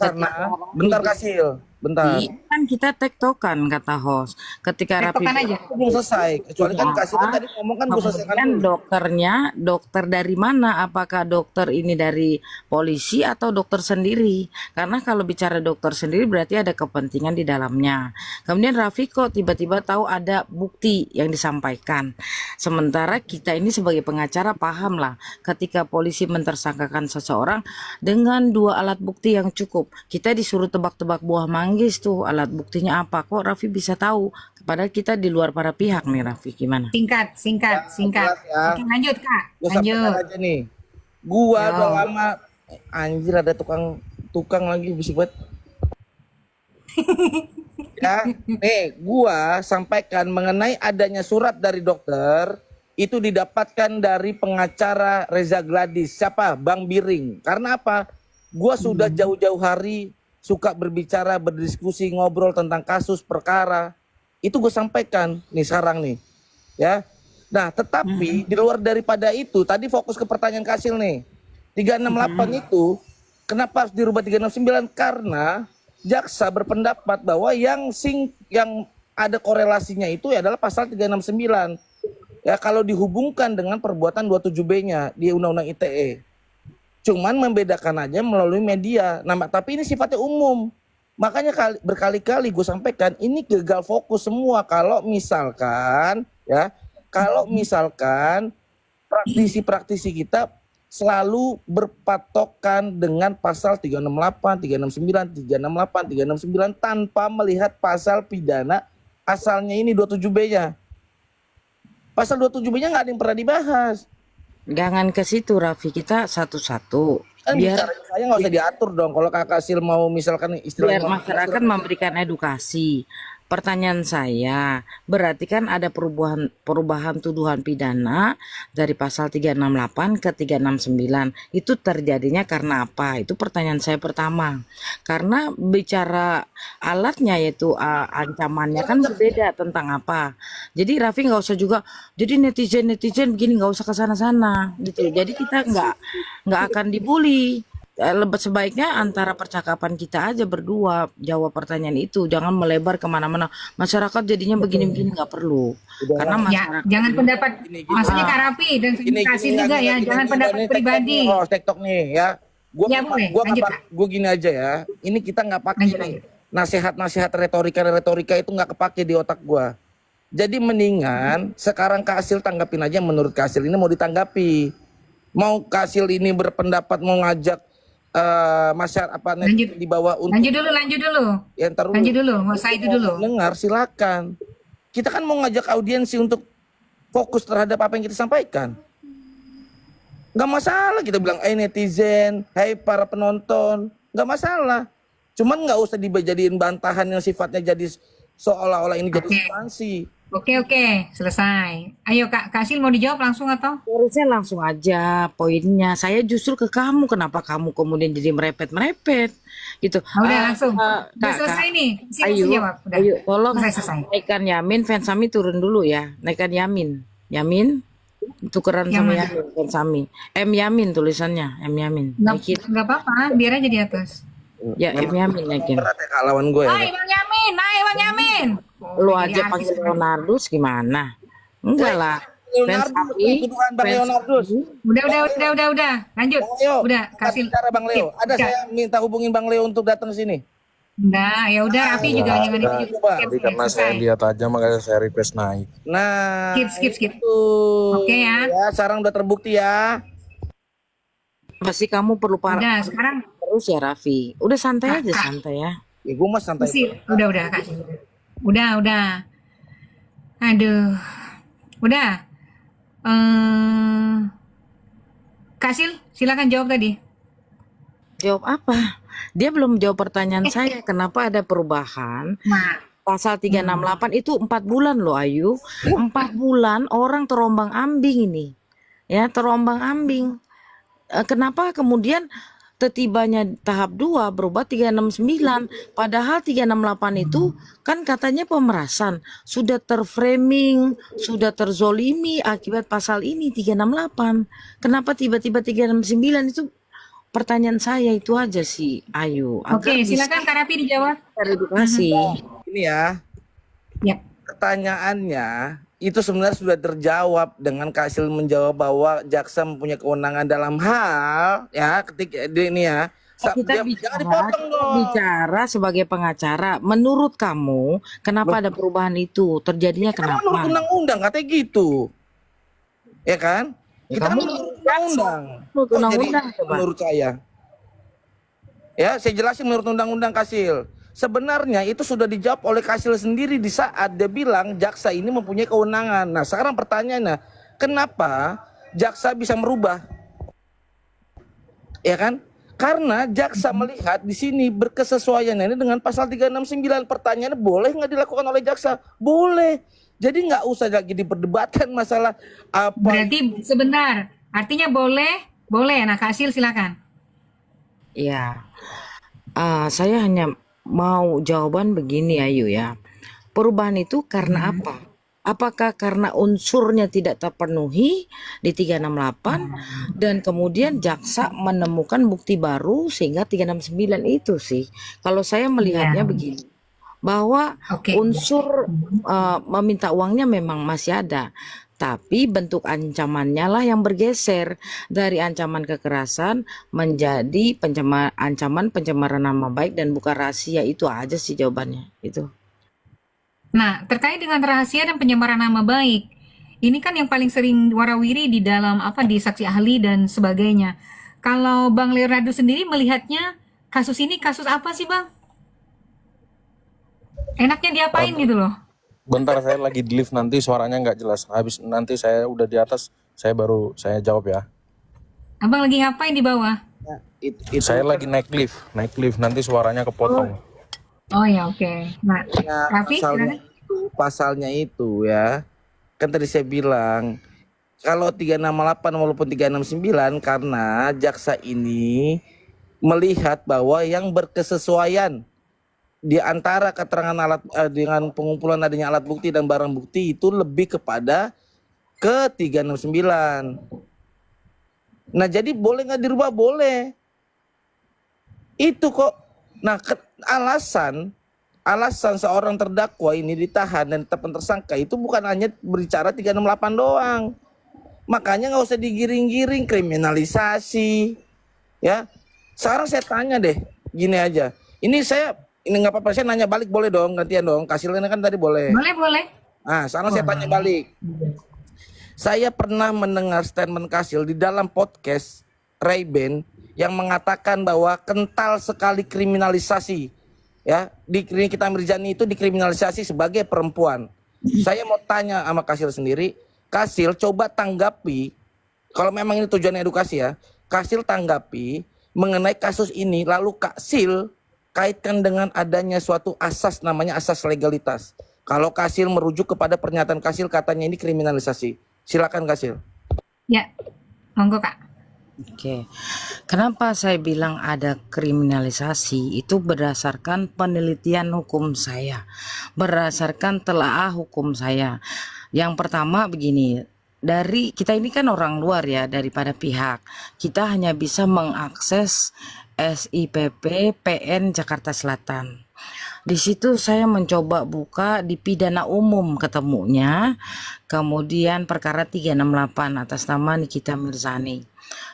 Karena bentar Kasil, bentar. Kan kita tektokan kata host. Ketika Raffi Tektokan aja. Aku belum selesai. Kecuali kan Kasil kan tadi ngomong kan gue selesaikan kemudian dulu. dokternya, dokter dari mana? Apakah dokter ini dari polisi atau dokter sendiri? Karena kalau bicara dokter sendiri berarti ada kepentingan di dalamnya. Kemudian Raffi kok tiba-tiba tahu ada bukti yang disampaikan. Sementara kita ini sebagai pengacara paham lah, ketika polisi mentersangkakan seseorang dengan 2 alat bukti yang cukup, kita disuruh tebak-tebak buah manggis tuh alat buktinya apa. Kok Raffi bisa tahu? Padahal kita di luar para pihak nih Raffi, gimana? Singkat. jelas ya. Oke, lanjut Kak, Gue sampaikan lanjut. aja nih. Gua Yo. udah lama, anjir ada tukang lagi bisik banget. Ya, nih gua sampaikan mengenai adanya surat dari dokter itu didapatkan dari pengacara Reza Gladys. Siapa? Bang Biring. Karena apa? Gua sudah jauh-jauh hari suka berbicara, berdiskusi, ngobrol tentang kasus perkara. Itu gue sampaikan nih sekarang nih. Ya. Nah, tetapi di luar daripada itu, tadi fokus ke pertanyaan Kasil nih. 368 itu kenapa harus dirubah 369? Karena jaksa berpendapat bahwa yang ada korelasinya itu adalah pasal 369. Ya, kalau dihubungkan dengan perbuatan 27B-nya di Undang-Undang ITE. Cuman membedakan aja melalui media. Nah, tapi ini sifatnya umum. Makanya berkali-kali gue sampaikan ini gagal fokus semua kalau misalkan praktisi-praktisi kita selalu berpatokan dengan pasal 368, 369, 368, 369 tanpa melihat pasal pidana asalnya ini 27B-nya. Pasal 27B-nya nggak ada yang pernah dibahas. Jangan ke situ Raffi, kita satu-satu. Kan Biar saya nggak usah diatur dong. Kalau Kakak Sil mau misalkan biar istilahnya masyarakat memberikan edukasi. Pertanyaan saya, berarti kan ada perubahan tuduhan pidana dari pasal 368 ke 369. Itu terjadinya karena apa? Itu pertanyaan saya pertama. Karena bicara alatnya yaitu ancamannya kan berbeda tentang apa. Jadi Raffi nggak usah juga jadi netizen begini, nggak usah ke sana-sana gitu. Jadi kita nggak akan dibully. Sebaiknya antara percakapan kita aja berdua jawab pertanyaan itu, jangan melebar kemana-mana. Masyarakat jadinya begini-begini nggak perlu. Karena Ya, masyarakat jangan pendapat, maksudnya Kak Raffi dan kasih juga ya, jangan pendapat pribadi. Oh, TikTok nih ya. Ya, boleh. Lanjut, Kak. Gua gini aja ya. Ini kita nggak pakai Lanjut, nih. Nasihat-nasihat retorika itu nggak kepake di otak gua. Jadi mendingan sekarang Kak Asil tanggapin aja menurut Kak Asil ini mau ditanggapi. Mau Kak Asil ini berpendapat mau ngajak masyarakat Lanjut. di bawah untuk Lanjut dulu. yang Lanjut dulu, nggak usah itu dulu. dengar silakan. Kita kan mau ngajak audiensi untuk fokus terhadap apa yang kita sampaikan. Nggak masalah kita bilang, netizen, hai para penonton, nggak masalah. Cuman nggak usah dijadiin bantahan yang sifatnya jadi seolah-olah ini jadi substansi. Oke, selesai. Ayo Kak Sil mau dijawab langsung atau? harusnya langsung aja poinnya. Saya justru ke kamu, kenapa kamu kemudian jadi merepet gitu. Udah langsung. Kak, Udah selesai nih. Sil Ayo, langsung jawab. Udah. ayo tolong Selesai. naikkan Yamin, Fansami turun dulu ya. Naikkan Yamin tukeran sama Yang Yamin, Fansami. Yamin tulisannya, Yamin. Naikin. Nggak apa-apa, biar aja di atas. Ya, Yamin naikin. Berat ya Kak lawan gue ya. Hai Bang Yamin. Lu aja panggil Leonardus gimana? Enggak lah. Fansami. Tuduhan Bang Leonardus. Udah. Lanjut. Bang Leo, Udah, Kak Sil. bicara Bang Leo. Skip. Ada saya minta hubungin Bang Leo untuk datang ke sini. Udah, ya udah Raffi juga jangan itu juga. Coba. Skip, Tapi karena saya selesai. lihat aja makanya saya request naik. Nah, Skip. itu. Oke ya. Sekarang udah terbukti ya. Pasti kamu perlu Udah, sekarang terus ya Raffi. Udah santai aja, Kak. santai ya. Ya gue mas santai. Sil. Udah Kak Sil. Udah. Aduh. Udah. Kak Sil, silakan jawab tadi. Jawab apa? Dia belum jawab pertanyaan saya. Kenapa ada perubahan? Nah, Pasal 368 itu 4 bulan loh Ayu. 4 bulan orang terombang ambing ini. Ya, terombang ambing. Kenapa kemudian tetibanya tahap 2 berubah 369, padahal 368 itu kan katanya pemerasan, sudah terframing, sudah terzolimi akibat pasal ini 368. Kenapa tiba-tiba 369 itu? Pertanyaan saya itu aja sih Ayu. oke, silakan Kak Raffi dijawab. Edukasi. Ini ya. Ya. Pertanyaannya itu sebenarnya sudah terjawab dengan Kak Sil menjawab bahwa jaksa mempunyai kewenangan dalam hal ya ketika ini ya. Kita Jangan dipotong dong. bicara sebagai pengacara. Menurut kamu, kenapa ada perubahan itu? Terjadinya Kan menurut kenapa? undang-undang katanya gitu. Ya kan? Kita kan kamu menurut undang-undang. Menurut Oh, undang-undang, jadi coba. menurut saya. Ya, saya jelasin menurut undang-undang Kasil. Sebenarnya itu sudah dijawab oleh Kasil sendiri di saat dia bilang jaksa ini mempunyai kewenangan. Nah, sekarang pertanyaannya, kenapa jaksa bisa merubah? Ya kan? Karena jaksa melihat di sini berkesesuaian ini dengan pasal 369. Pertanyaannya boleh nggak dilakukan oleh jaksa? Boleh. Jadi nggak usah lagi diperdebatkan masalah apa. Berarti sebentar. Artinya boleh. Nah, Kak Sil silakan. Ya, saya hanya mau jawaban begini Ayu ya. Perubahan itu karena apa? Apakah karena unsurnya tidak terpenuhi di 368 dan kemudian jaksa menemukan bukti baru sehingga 369 itu sih. Kalau saya melihatnya begini, bahwa Oke. unsur meminta uangnya memang masih ada, tapi bentuk ancamannya lah yang bergeser dari ancaman kekerasan menjadi ancaman pencemaran nama baik dan bukan rahasia. Itu aja sih jawabannya. Itu. Nah, terkait dengan rahasia dan pencemaran nama baik, ini kan yang paling sering warawiri di dalam di saksi ahli dan sebagainya. Kalau Bang Leonardo sendiri melihatnya kasus ini kasus apa sih, Bang? Enaknya diapain gitu loh? Bentar, saya lagi di lift, nanti suaranya nggak jelas. Habis nanti saya udah di atas, saya jawab ya. Abang lagi ngapain di bawah? Saya lagi naik lift, nanti suaranya kepotong. Oh ya, oke. Nah, Raffi, Pasalnya itu ya, kan tadi saya bilang kalau 368 walaupun 369 karena jaksa ini melihat bahwa yang berkesesuaian di antara keterangan dengan pengumpulan adanya alat bukti dan barang bukti itu lebih kepada ke 369. Nah, jadi boleh nggak dirubah? Boleh. Itu kok. Nah, alasan seorang terdakwa ini ditahan dan tetapkan tersangka itu bukan hanya berbicara 368 doang. Makanya nggak usah digiring-giring kriminalisasi. Ya. Sekarang saya tanya deh, gini aja. Ini nggak apa-apa, saya nanya balik boleh dong, gantian dong. Kasilnya kan tadi boleh. boleh. Nah, sekarang saya tanya balik. Saya pernah mendengar statement Kasil di dalam podcast Ray-Ban yang mengatakan bahwa kental sekali kriminalisasi. Ya, di Nikita Mirzani itu dikriminalisasi sebagai perempuan. Saya mau tanya sama Kasil sendiri, Kasil coba tanggapi, kalau memang ini tujuan edukasi ya, Kasil tanggapi mengenai kasus ini, lalu Kasil kaitkan dengan adanya suatu asas namanya asas legalitas. Kalau Kasil merujuk kepada pernyataan Kasil katanya ini kriminalisasi. Silakan Kasil. Ya, monggo Kak. Oke, kenapa saya bilang ada kriminalisasi? Itu berdasarkan penelitian hukum saya, berdasarkan telaah hukum saya. Yang pertama begini, dari kita ini kan orang luar ya, daripada pihak, kita hanya bisa mengakses SIPP PN Jakarta Selatan. Di situ saya mencoba buka di pidana umum ketemunya, kemudian perkara 368 atas nama Nikita Mirzani.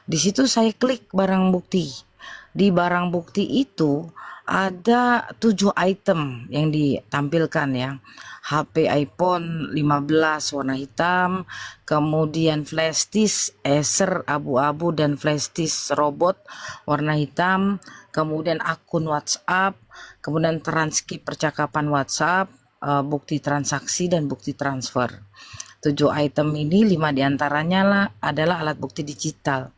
Di situ saya klik barang bukti. Di barang bukti itu ada 7 item yang ditampilkan ya. HP iPhone 15 warna hitam, kemudian flash disk Acer abu-abu dan flash disk robot warna hitam, kemudian akun WhatsApp, kemudian transkrip percakapan WhatsApp, bukti transaksi dan bukti transfer. 7 item ini 5 diantaranya adalah alat bukti digital.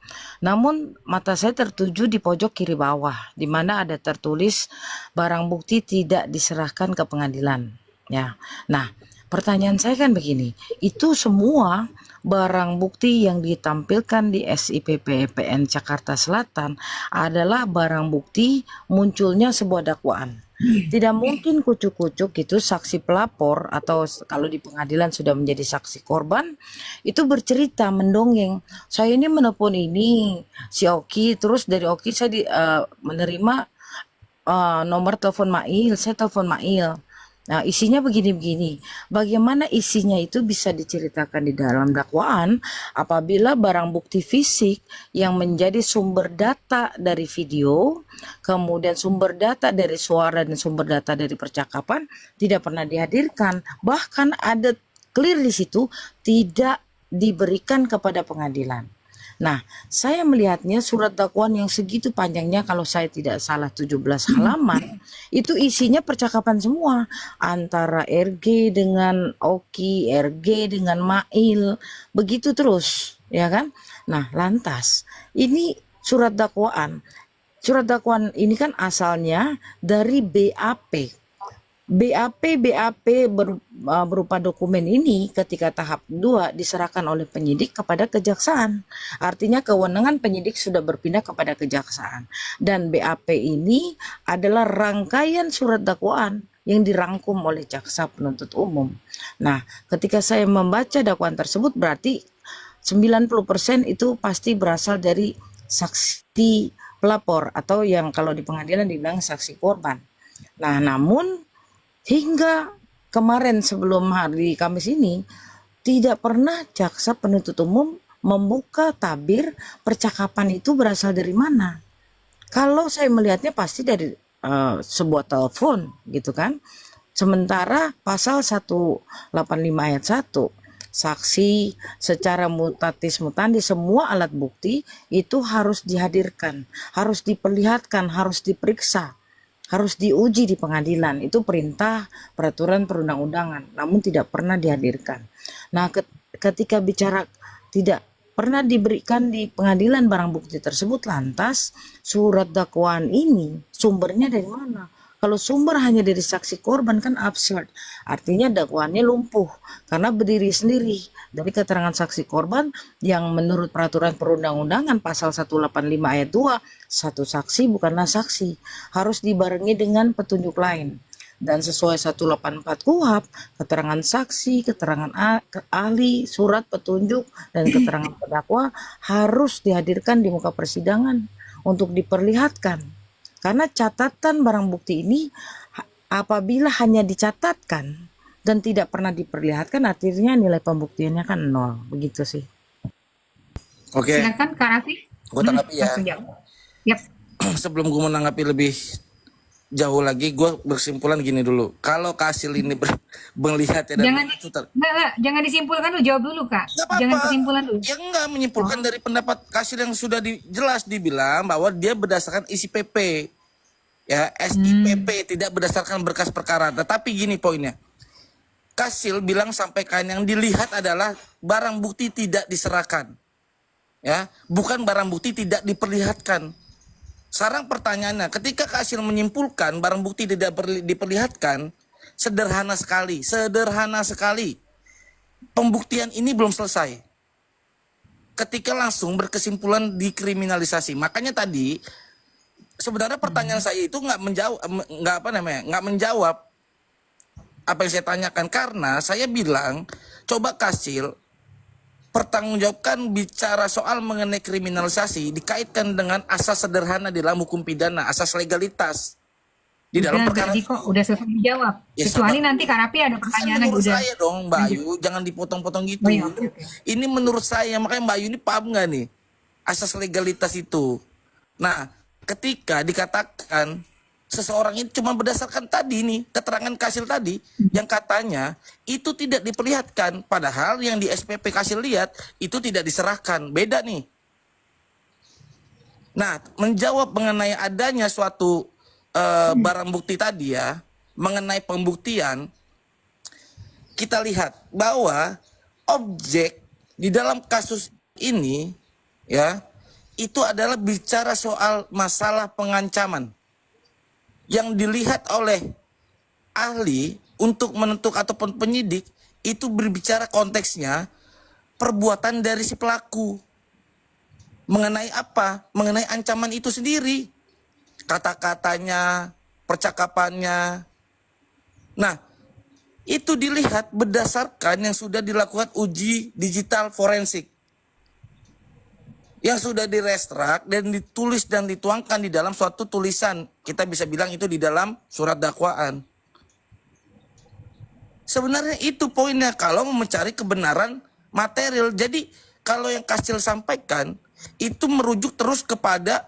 Namun mata saya tertuju di pojok kiri bawah, di mana ada tertulis barang bukti tidak diserahkan ke pengadilan. Ya, nah pertanyaan saya kan begini, itu semua barang bukti yang ditampilkan di SIPP PN Jakarta Selatan adalah barang bukti munculnya sebuah dakwaan. Tidak mungkin kucuk-kucuk itu saksi pelapor atau kalau di pengadilan sudah menjadi saksi korban itu bercerita mendongeng, saya ini menelpon ini si Oki, terus dari Oki saya menerima nomor telepon Mail, saya telepon Mail. Nah, isinya begini-begini. Bagaimana isinya itu bisa diceritakan di dalam dakwaan apabila barang bukti fisik yang menjadi sumber data dari video, kemudian sumber data dari suara dan sumber data dari percakapan tidak pernah dihadirkan. Bahkan ada clear di situ tidak diberikan kepada pengadilan. Nah, saya melihatnya surat dakwaan yang segitu panjangnya, kalau saya tidak salah 17 halaman, itu isinya percakapan semua antara RG dengan Oki, RG dengan Mail, begitu terus, ya kan? Nah, lantas ini surat dakwaan. Surat dakwaan ini kan asalnya dari BAP. BAP berupa dokumen ini ketika tahap 2 diserahkan oleh penyidik kepada kejaksaan. Artinya kewenangan penyidik sudah berpindah kepada kejaksaan. Dan BAP ini adalah rangkaian surat dakwaan yang dirangkum oleh jaksa penuntut umum. Nah, ketika saya membaca dakwaan tersebut berarti 90% itu pasti berasal dari saksi pelapor atau yang kalau di pengadilan dibilang saksi korban. Nah, namun hingga kemarin sebelum hari Kamis ini tidak pernah jaksa penuntut umum membuka tabir percakapan itu berasal dari mana. Kalau saya melihatnya pasti dari sebuah telepon gitu kan. Sementara pasal 185 ayat 1 saksi secara mutatis mutandi semua alat bukti itu harus dihadirkan, harus diperlihatkan, harus diperiksa, harus diuji di pengadilan. Itu perintah peraturan perundang-undangan, namun tidak pernah dihadirkan. Nah, ketika bicara tidak pernah diberikan di pengadilan barang bukti tersebut, lantas surat dakwaan ini sumbernya dari mana? Kalau sumber hanya dari saksi korban kan absurd. Artinya dakwaannya lumpuh karena berdiri sendiri dari keterangan saksi korban yang menurut peraturan perundang-undangan pasal 185 ayat 2, satu saksi bukanlah saksi, harus dibarengi dengan petunjuk lain. Dan sesuai 184 KUHP, keterangan saksi, keterangan ahli, surat petunjuk, dan keterangan terdakwa harus dihadirkan di muka persidangan untuk diperlihatkan. Karena catatan barang bukti ini apabila hanya dicatatkan dan tidak pernah diperlihatkan, artinya nilai pembuktiannya kan nol. Begitu sih. Oke, Silakan Kak Raffi. gue tanggapi ya. Langsung jawab. Yap. Sebelum gue menanggapi lebih jauh lagi, gue berkesimpulan gini dulu. Kalau Kasil ini melihat ya dan Enggak, jangan disimpulkan dulu, jawab dulu Kak. Nggak apa-apa. Jangan kesimpulan dulu. Ya enggak menyimpulkan dari pendapat Kasil yang sudah jelas dibilang bahwa dia berdasarkan isi PP. Ya, SIPP tidak berdasarkan berkas perkara. Tetapi gini poinnya. Kasil bilang sampaikan yang dilihat adalah barang bukti tidak diserahkan. Ya, bukan barang bukti tidak diperlihatkan. Sekarang pertanyaannya, ketika Kasil menyimpulkan barang bukti tidak diperlihatkan, sederhana sekali. Pembuktian ini belum selesai. Ketika langsung berkesimpulan dikriminalisasi. Makanya tadi sebenarnya pertanyaan saya itu nggak menjawab apa yang saya tanyakan, karena saya bilang coba Kasil pertanggungjawabkan bicara soal mengenai kriminalisasi dikaitkan dengan asas sederhana di dalam hukum pidana, asas legalitas di dalam perkara Tadi kok udah selesai dijawab. Ya, Kecuali sabar. nanti Kak Raffi ada pertanyaan lagi menurut udah. saya dong Mbak Ayu, jangan dipotong-potong gitu. Oh, iya, oke. Ini menurut saya, makanya Mbak Ayu ini paham nggak nih asas legalitas itu. Nah, ketika dikatakan seseorang ini cuma berdasarkan tadi nih keterangan Kasil tadi yang katanya itu tidak diperlihatkan, padahal yang di SPP Kasil lihat itu tidak diserahkan, beda nih. Nah, menjawab mengenai adanya suatu barang bukti tadi ya, mengenai pembuktian, kita lihat bahwa objek di dalam kasus ini ya itu adalah bicara soal masalah pengancaman yang dilihat oleh ahli untuk menentukan ataupun penyidik itu berbicara konteksnya perbuatan dari si pelaku. Mengenai apa? Mengenai ancaman itu sendiri. Kata-katanya, percakapannya. Nah, itu dilihat berdasarkan yang sudah dilakukan uji digital forensik. Yang sudah direstrak dan ditulis dan dituangkan di dalam suatu tulisan. Kita bisa bilang itu di dalam surat dakwaan. Sebenarnya itu poinnya kalau mau mencari kebenaran material. Jadi kalau yang Kasil sampaikan itu merujuk terus kepada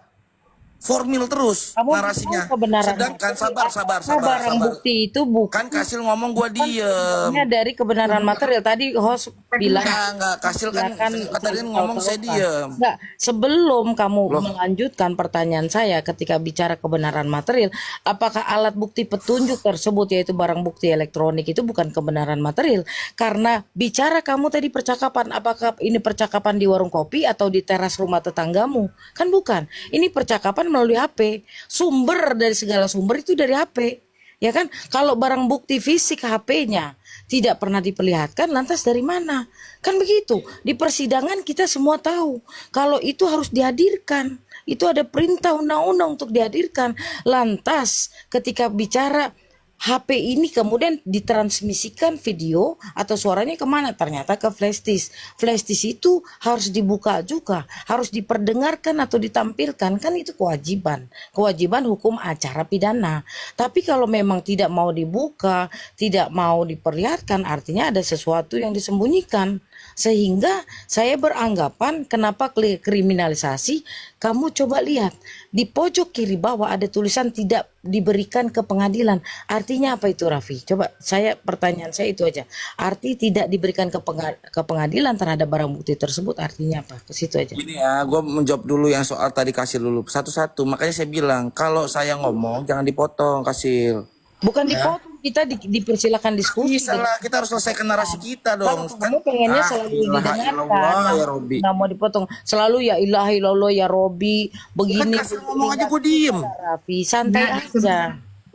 formil terus Kamu narasinya. tahu kebenaran Sedangkan material. sabar. Barang bukti itu Kan bukan Kasil ngomong gua diem. dari kebenaran material. Tadi host bilang Enggak, Kasil kan tadi ngomong saya diem. Enggak, sebelum kamu melanjutkan pertanyaan saya ketika bicara kebenaran material, apakah alat bukti petunjuk tersebut yaitu barang bukti elektronik itu bukan kebenaran material? Karena bicara kamu tadi percakapan, apakah ini percakapan di warung kopi atau di teras rumah tetanggamu? Kan bukan. Ini percakapan melalui HP. Sumber dari segala sumber itu dari HP. Ya kan? Kalau barang bukti fisik HP-nya tidak pernah diperlihatkan, lantas dari mana? Kan begitu. Di persidangan kita semua tahu kalau itu harus dihadirkan. Itu ada perintah undang-undang untuk dihadirkan. Lantas ketika bicara HP ini kemudian ditransmisikan video atau suaranya kemana? Ternyata ke flash disk. Flash disk itu harus dibuka juga, harus diperdengarkan atau ditampilkan, kan itu kewajiban. Kewajiban hukum acara pidana. Tapi kalau memang tidak mau dibuka, tidak mau diperlihatkan, artinya ada sesuatu yang disembunyikan. Sehingga saya beranggapan kenapa kriminalisasi, kamu coba lihat di pojok kiri bawah ada tulisan tidak diberikan ke pengadilan. Artinya apa itu, Raffi? Coba pertanyaan saya itu aja. Arti tidak diberikan ke pengadilan terhadap barang bukti tersebut artinya apa? Ke situ aja. Gini ya, gue menjawab dulu yang soal tadi Kasil dulu satu-satu. Makanya saya bilang kalau saya ngomong jangan dipotong, Kasil. Bukan dipotong, kita dipersilakan diskusi. Bisa lah, kita harus selesaikan narasi kita dong. Kalau kamu pengennya selalu didengarkan, ya Robi. nggak mau dipotong. Selalu ya ilahi illallah ya Robi, begini. Kan Kasil ngomong aja gue diem. Raffi, santai Nah, aja.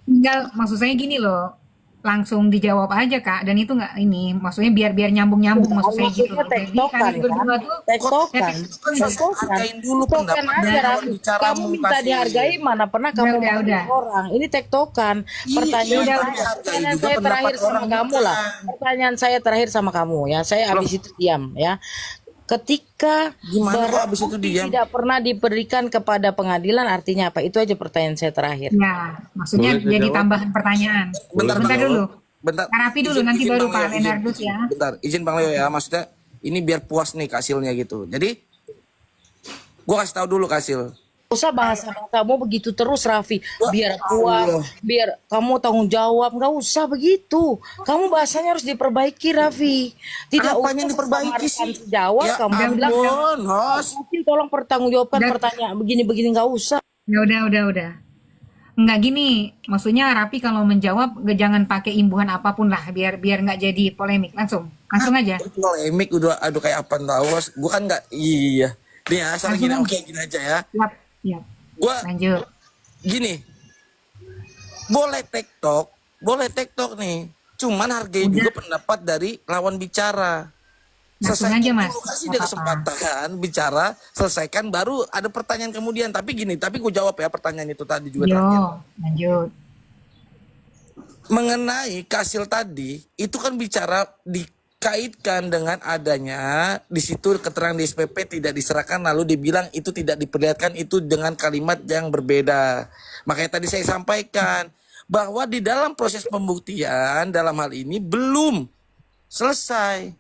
Tinggal maksud saya gini loh, langsung dijawab aja Kak, dan itu nggak ini, maksudnya biar nyambung maksud saya gitu. Maksudnya Jadi tektokan kalian berdua kan? tuh Tektokan. Hargain dulu Tektokan pendapat aja, lawan Raffi. bicara Kamu minta dihargai, mana pernah kamu Udah. menghargai orang. Ini tektokan. Pertanyaan iya, saya, dihargai pertanyaan juga saya pendapat terakhir sama orang kamu lah. bukan. Pertanyaan saya terakhir sama kamu ya. Saya habis itu diam ya. Ketika Gimana kok barang abis itu bukti diam? tidak pernah diberikan kepada pengadilan, artinya apa? Itu aja pertanyaan saya terakhir. Ya, maksudnya Boleh saya jadi jawab? tambahan pertanyaan. Bentar, Bentar Bang dulu. Leo. Bentar. Kak Raffi dulu, Izin- nanti izin baru Bang Pak Leo, izin- Lenardus ya. Bentar, izin Bang Leo ya. Maksudnya ini biar puas nih Kasilnya gitu. Jadi gua kasih tahu dulu Kasil. Usah bahasa kamu begitu terus, Raffi. Biar puas, biar kamu tanggung jawab. Nggak usah begitu. Kamu bahasanya harus diperbaiki, Raffi. Tidak Apanya usah diperbaiki sih? Jawab, Ya kamu bilang, ampun, host. Raffi, tolong pertanggungjawabkan pertanyaan begini-begini, nggak usah. Ya udah. Enggak gini, maksudnya Raffi kalau menjawab jangan pakai imbuhan apapun lah, biar nggak jadi polemik. Langsung aja. Polemik udah aduh kayak apa tahu, host. Gua kan nggak iya. Nih ya, asal gini, Langsung oke gini aja ya. Siap. Gua Lanjut. gini. Boleh TikTok nih. Cuman hargai juga pendapat dari lawan bicara. Langsung aja, Mas. Kasih Nggak dia kesempatan bicara, selesaikan baru ada pertanyaan kemudian. Tapi gue jawab ya pertanyaan itu tadi juga terakhir. Lanjut. Mengenai Kasil tadi, itu kan bicara dikaitkan dengan adanya di situ keterangan di SPP tidak diserahkan lalu dibilang itu tidak diperlihatkan, itu dengan kalimat yang berbeda. Makanya tadi saya sampaikan bahwa di dalam proses pembuktian dalam hal ini belum selesai.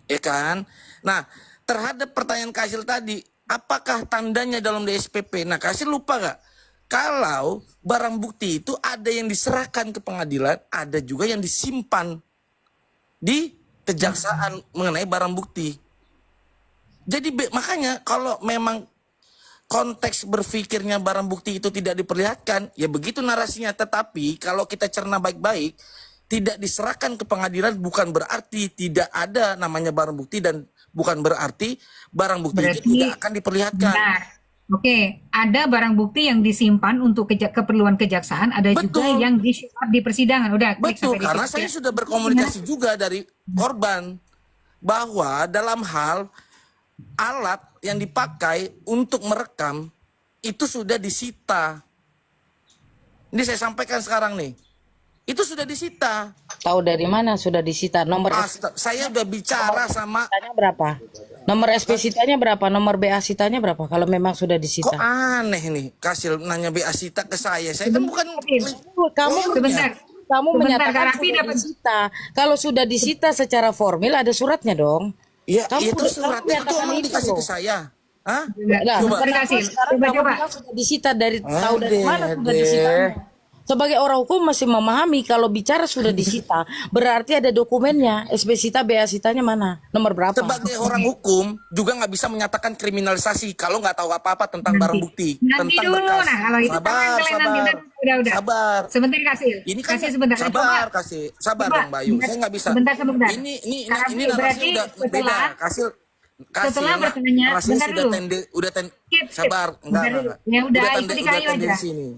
Ya kan? Nah, terhadap pertanyaan Kasil tadi, apakah tandanya dalam DSPP? Nah, Kasil lupa gak? Kalau barang bukti itu ada yang diserahkan ke pengadilan, ada juga yang disimpan di kejaksaan mengenai barang bukti. Jadi makanya kalau memang konteks berpikirnya barang bukti itu tidak diperlihatkan, ya begitu narasinya. Tetapi kalau kita cerna baik-baik, tidak diserahkan ke pengadilan bukan berarti tidak ada namanya barang bukti, dan bukan berarti barang bukti itu tidak akan diperlihatkan. Benar. Oke, ada barang bukti yang disimpan untuk keperluan kejaksaan, ada juga Betul. yang disimpan di persidangan. Udah, klik Betul, sampai di karena situ saya ya. sudah berkomunikasi juga dari korban bahwa dalam hal alat yang dipakai untuk merekam itu sudah disita. Ini saya sampaikan sekarang nih. Itu sudah disita. Tahu dari mana sudah disita? Nomor Saya udah bicara sama. SPC-nya berapa? Nomor SPC-nya berapa? Nomor BA Sitanya berapa? Kalau memang sudah Kok disita. aneh nih Kasil nanya BA Sita ke saya. Saya kan bukan. Kamu Sebentar. kamu Sebentar, menyatakan Kak Raffi sudah dapat- disita. Kalau sudah disita secara formil ada suratnya dong. Ya, Kamu itu udah- surat kamu itu menyatakan emang itu dikasih loh. ke saya. Hah? Lah, Coba. Coba kasih. sekarang kamu Coba. bilang sudah disita dari tahu dari Ade, mana sudah ade. disita. Sebagai orang hukum masih memahami kalau bicara sudah disita berarti ada dokumennya. SP Sita, BA Sitanya mana? Nomor berapa? Sebagai orang hukum juga nggak bisa menyatakan kriminalisasi kalau nggak tahu apa-apa tentang barang bukti, Nanti tentang dulu. berkas. Nah, kalau itu sabar, tangan kalian nanti. sabar, Udah. sabar. Sebentar kasih. Ini kan kasih sebentar. sabar, kasih sabar Coba, dong Bayu. sebentar, Saya nggak bisa. sebentar. Ini Karena narasi berarti udah beda. Kasih setelah bertanya, narasinya bentar sudah dulu. Skip. sabar, Bentar dulu. Ya udah, ikuti kayu aja. tendensi nih.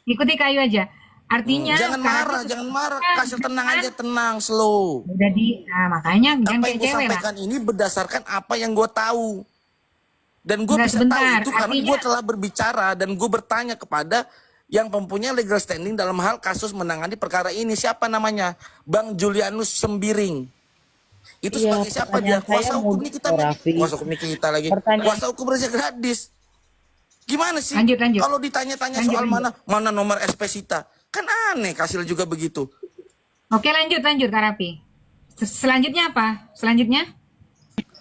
Ikuti kayu aja. Artinya Jangan marah, jangan marah. Kasih tenang aja, tenang, slow. Udah nah makanya jangan Apa kayak yang gue cewek lah. sampaikan ini berdasarkan apa yang gue tahu. Dan gue Nah, bisa sebentar, tahu itu karena artinya- gue telah berbicara dan gue bertanya kepada yang mempunyai legal standing dalam hal kasus menangani perkara ini. Siapa namanya? Bang Julianus Sembiring. Itu Iya, sebagai siapa dia? pertanyaan Kuasa saya hukum mudah, Nikita, Raffi. kuasa hukum Nikita lagi. Pertanyaan- Kuasa hukum Reza Gradis. Gimana sih? Lanjut. Kalau ditanya-tanya Lanjut, soal lanjut. mana nomor SP Sita, kan aneh Kasil juga begitu. Oke, lanjut Kak Raffi. Selanjutnya apa? Selanjutnya?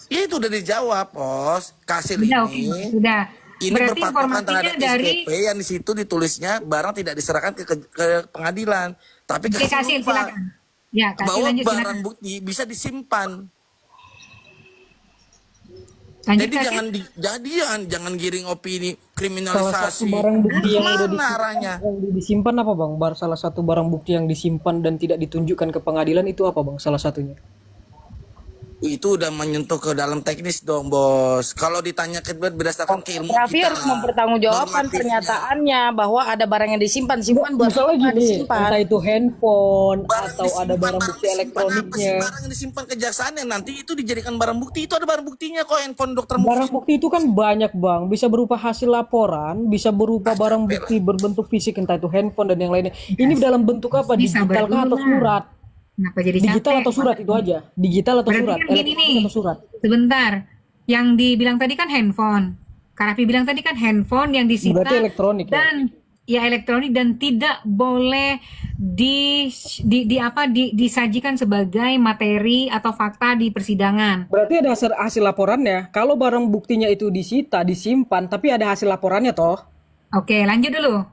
Ya itu udah dijawab, Pos. Kasil Sudah, oke. ini Sudah. ini Berarti berpatokan informasinya terhadap dari SPP yang di situ ditulisnya barang tidak diserahkan ke pengadilan, tapi Oke, Kasil lupa silakan. Ya, Kasil bahwa lanjut barang silakan. bukti bisa disimpan. Lanjut Jadi Kasil. jangan giring opini Salah satu kriminalisasi. barang bukti yang udah Mana arahnya? disimpan apa bang? Salah satu barang bukti yang disimpan dan tidak ditunjukkan ke pengadilan itu apa bang? Salah satunya. Itu udah menyentuh ke dalam teknis dong, Bos. Kalau ditanya berdasarkan keilmuan Raffi kita, harus mempertanggungjawabkan normatifnya. pernyataannya bahwa ada barang yang disimpan buat Misalnya apa gini, entah disimpan. itu handphone Barang atau ada disimpan, barang bukti disimpan apa elektroniknya. sih? Barang yang disimpan kejaksaan yang nanti itu dijadikan barang bukti. Itu ada barang buktinya kok, handphone dokter Barang Mufid. bukti itu kan banyak bang, bisa berupa hasil laporan, bisa berupa barang bukti berbentuk fisik entah itu handphone dan yang lainnya. Ini dalam bentuk apa? Bisa Digital kah atau berdua. surat? Kenapa jadi Digital capek? atau surat itu aja. Digital atau Berarti surat? kan gini Elektronik nih. atau surat? Sebentar. Yang dibilang tadi kan handphone. Kak Raffi bilang tadi kan handphone yang disita Berarti elektronik ya? dan ya elektronik dan tidak boleh disajikan sebagai materi atau fakta di persidangan. Berarti ada hasil laporannya. Kalau barang buktinya itu disita, disimpan, tapi ada hasil laporannya toh. Oke, lanjut dulu.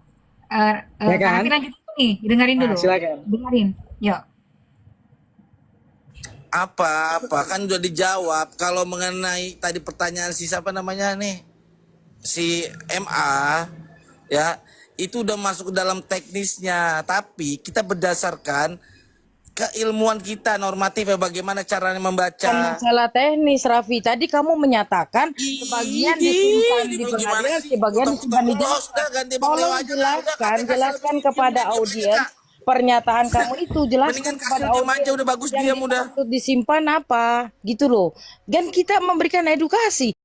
Ya Kak kan? Raffi lanjut dulu nih, dengerin Nah, dulu. silakan. Dengerin. Yuk. Apa kan udah dijawab. Kalau mengenai tadi pertanyaan si siapa namanya nih, si MA, ya itu udah masuk ke dalam teknisnya. Tapi kita berdasarkan keilmuan kita normatif ya, bagaimana caranya Kan membaca. masalah teknis, Raffi. Tadi kamu menyatakan sebagian disimpan di Gimana pengadilan, sih? sebagian disimpan di Potong-potong, jaksa. sudah ganti Bang Tolong Leo aja lah, udah, jelaskan, KPK jelaskan selalu kepada diam aja, audiens Kak. pernyataan kamu itu. Jelaskan Mendingan kepada kasih diam aja, audiens udah bagus yang diam udah. dimaksud disimpan apa, gitu loh. Dan kita memberikan edukasi.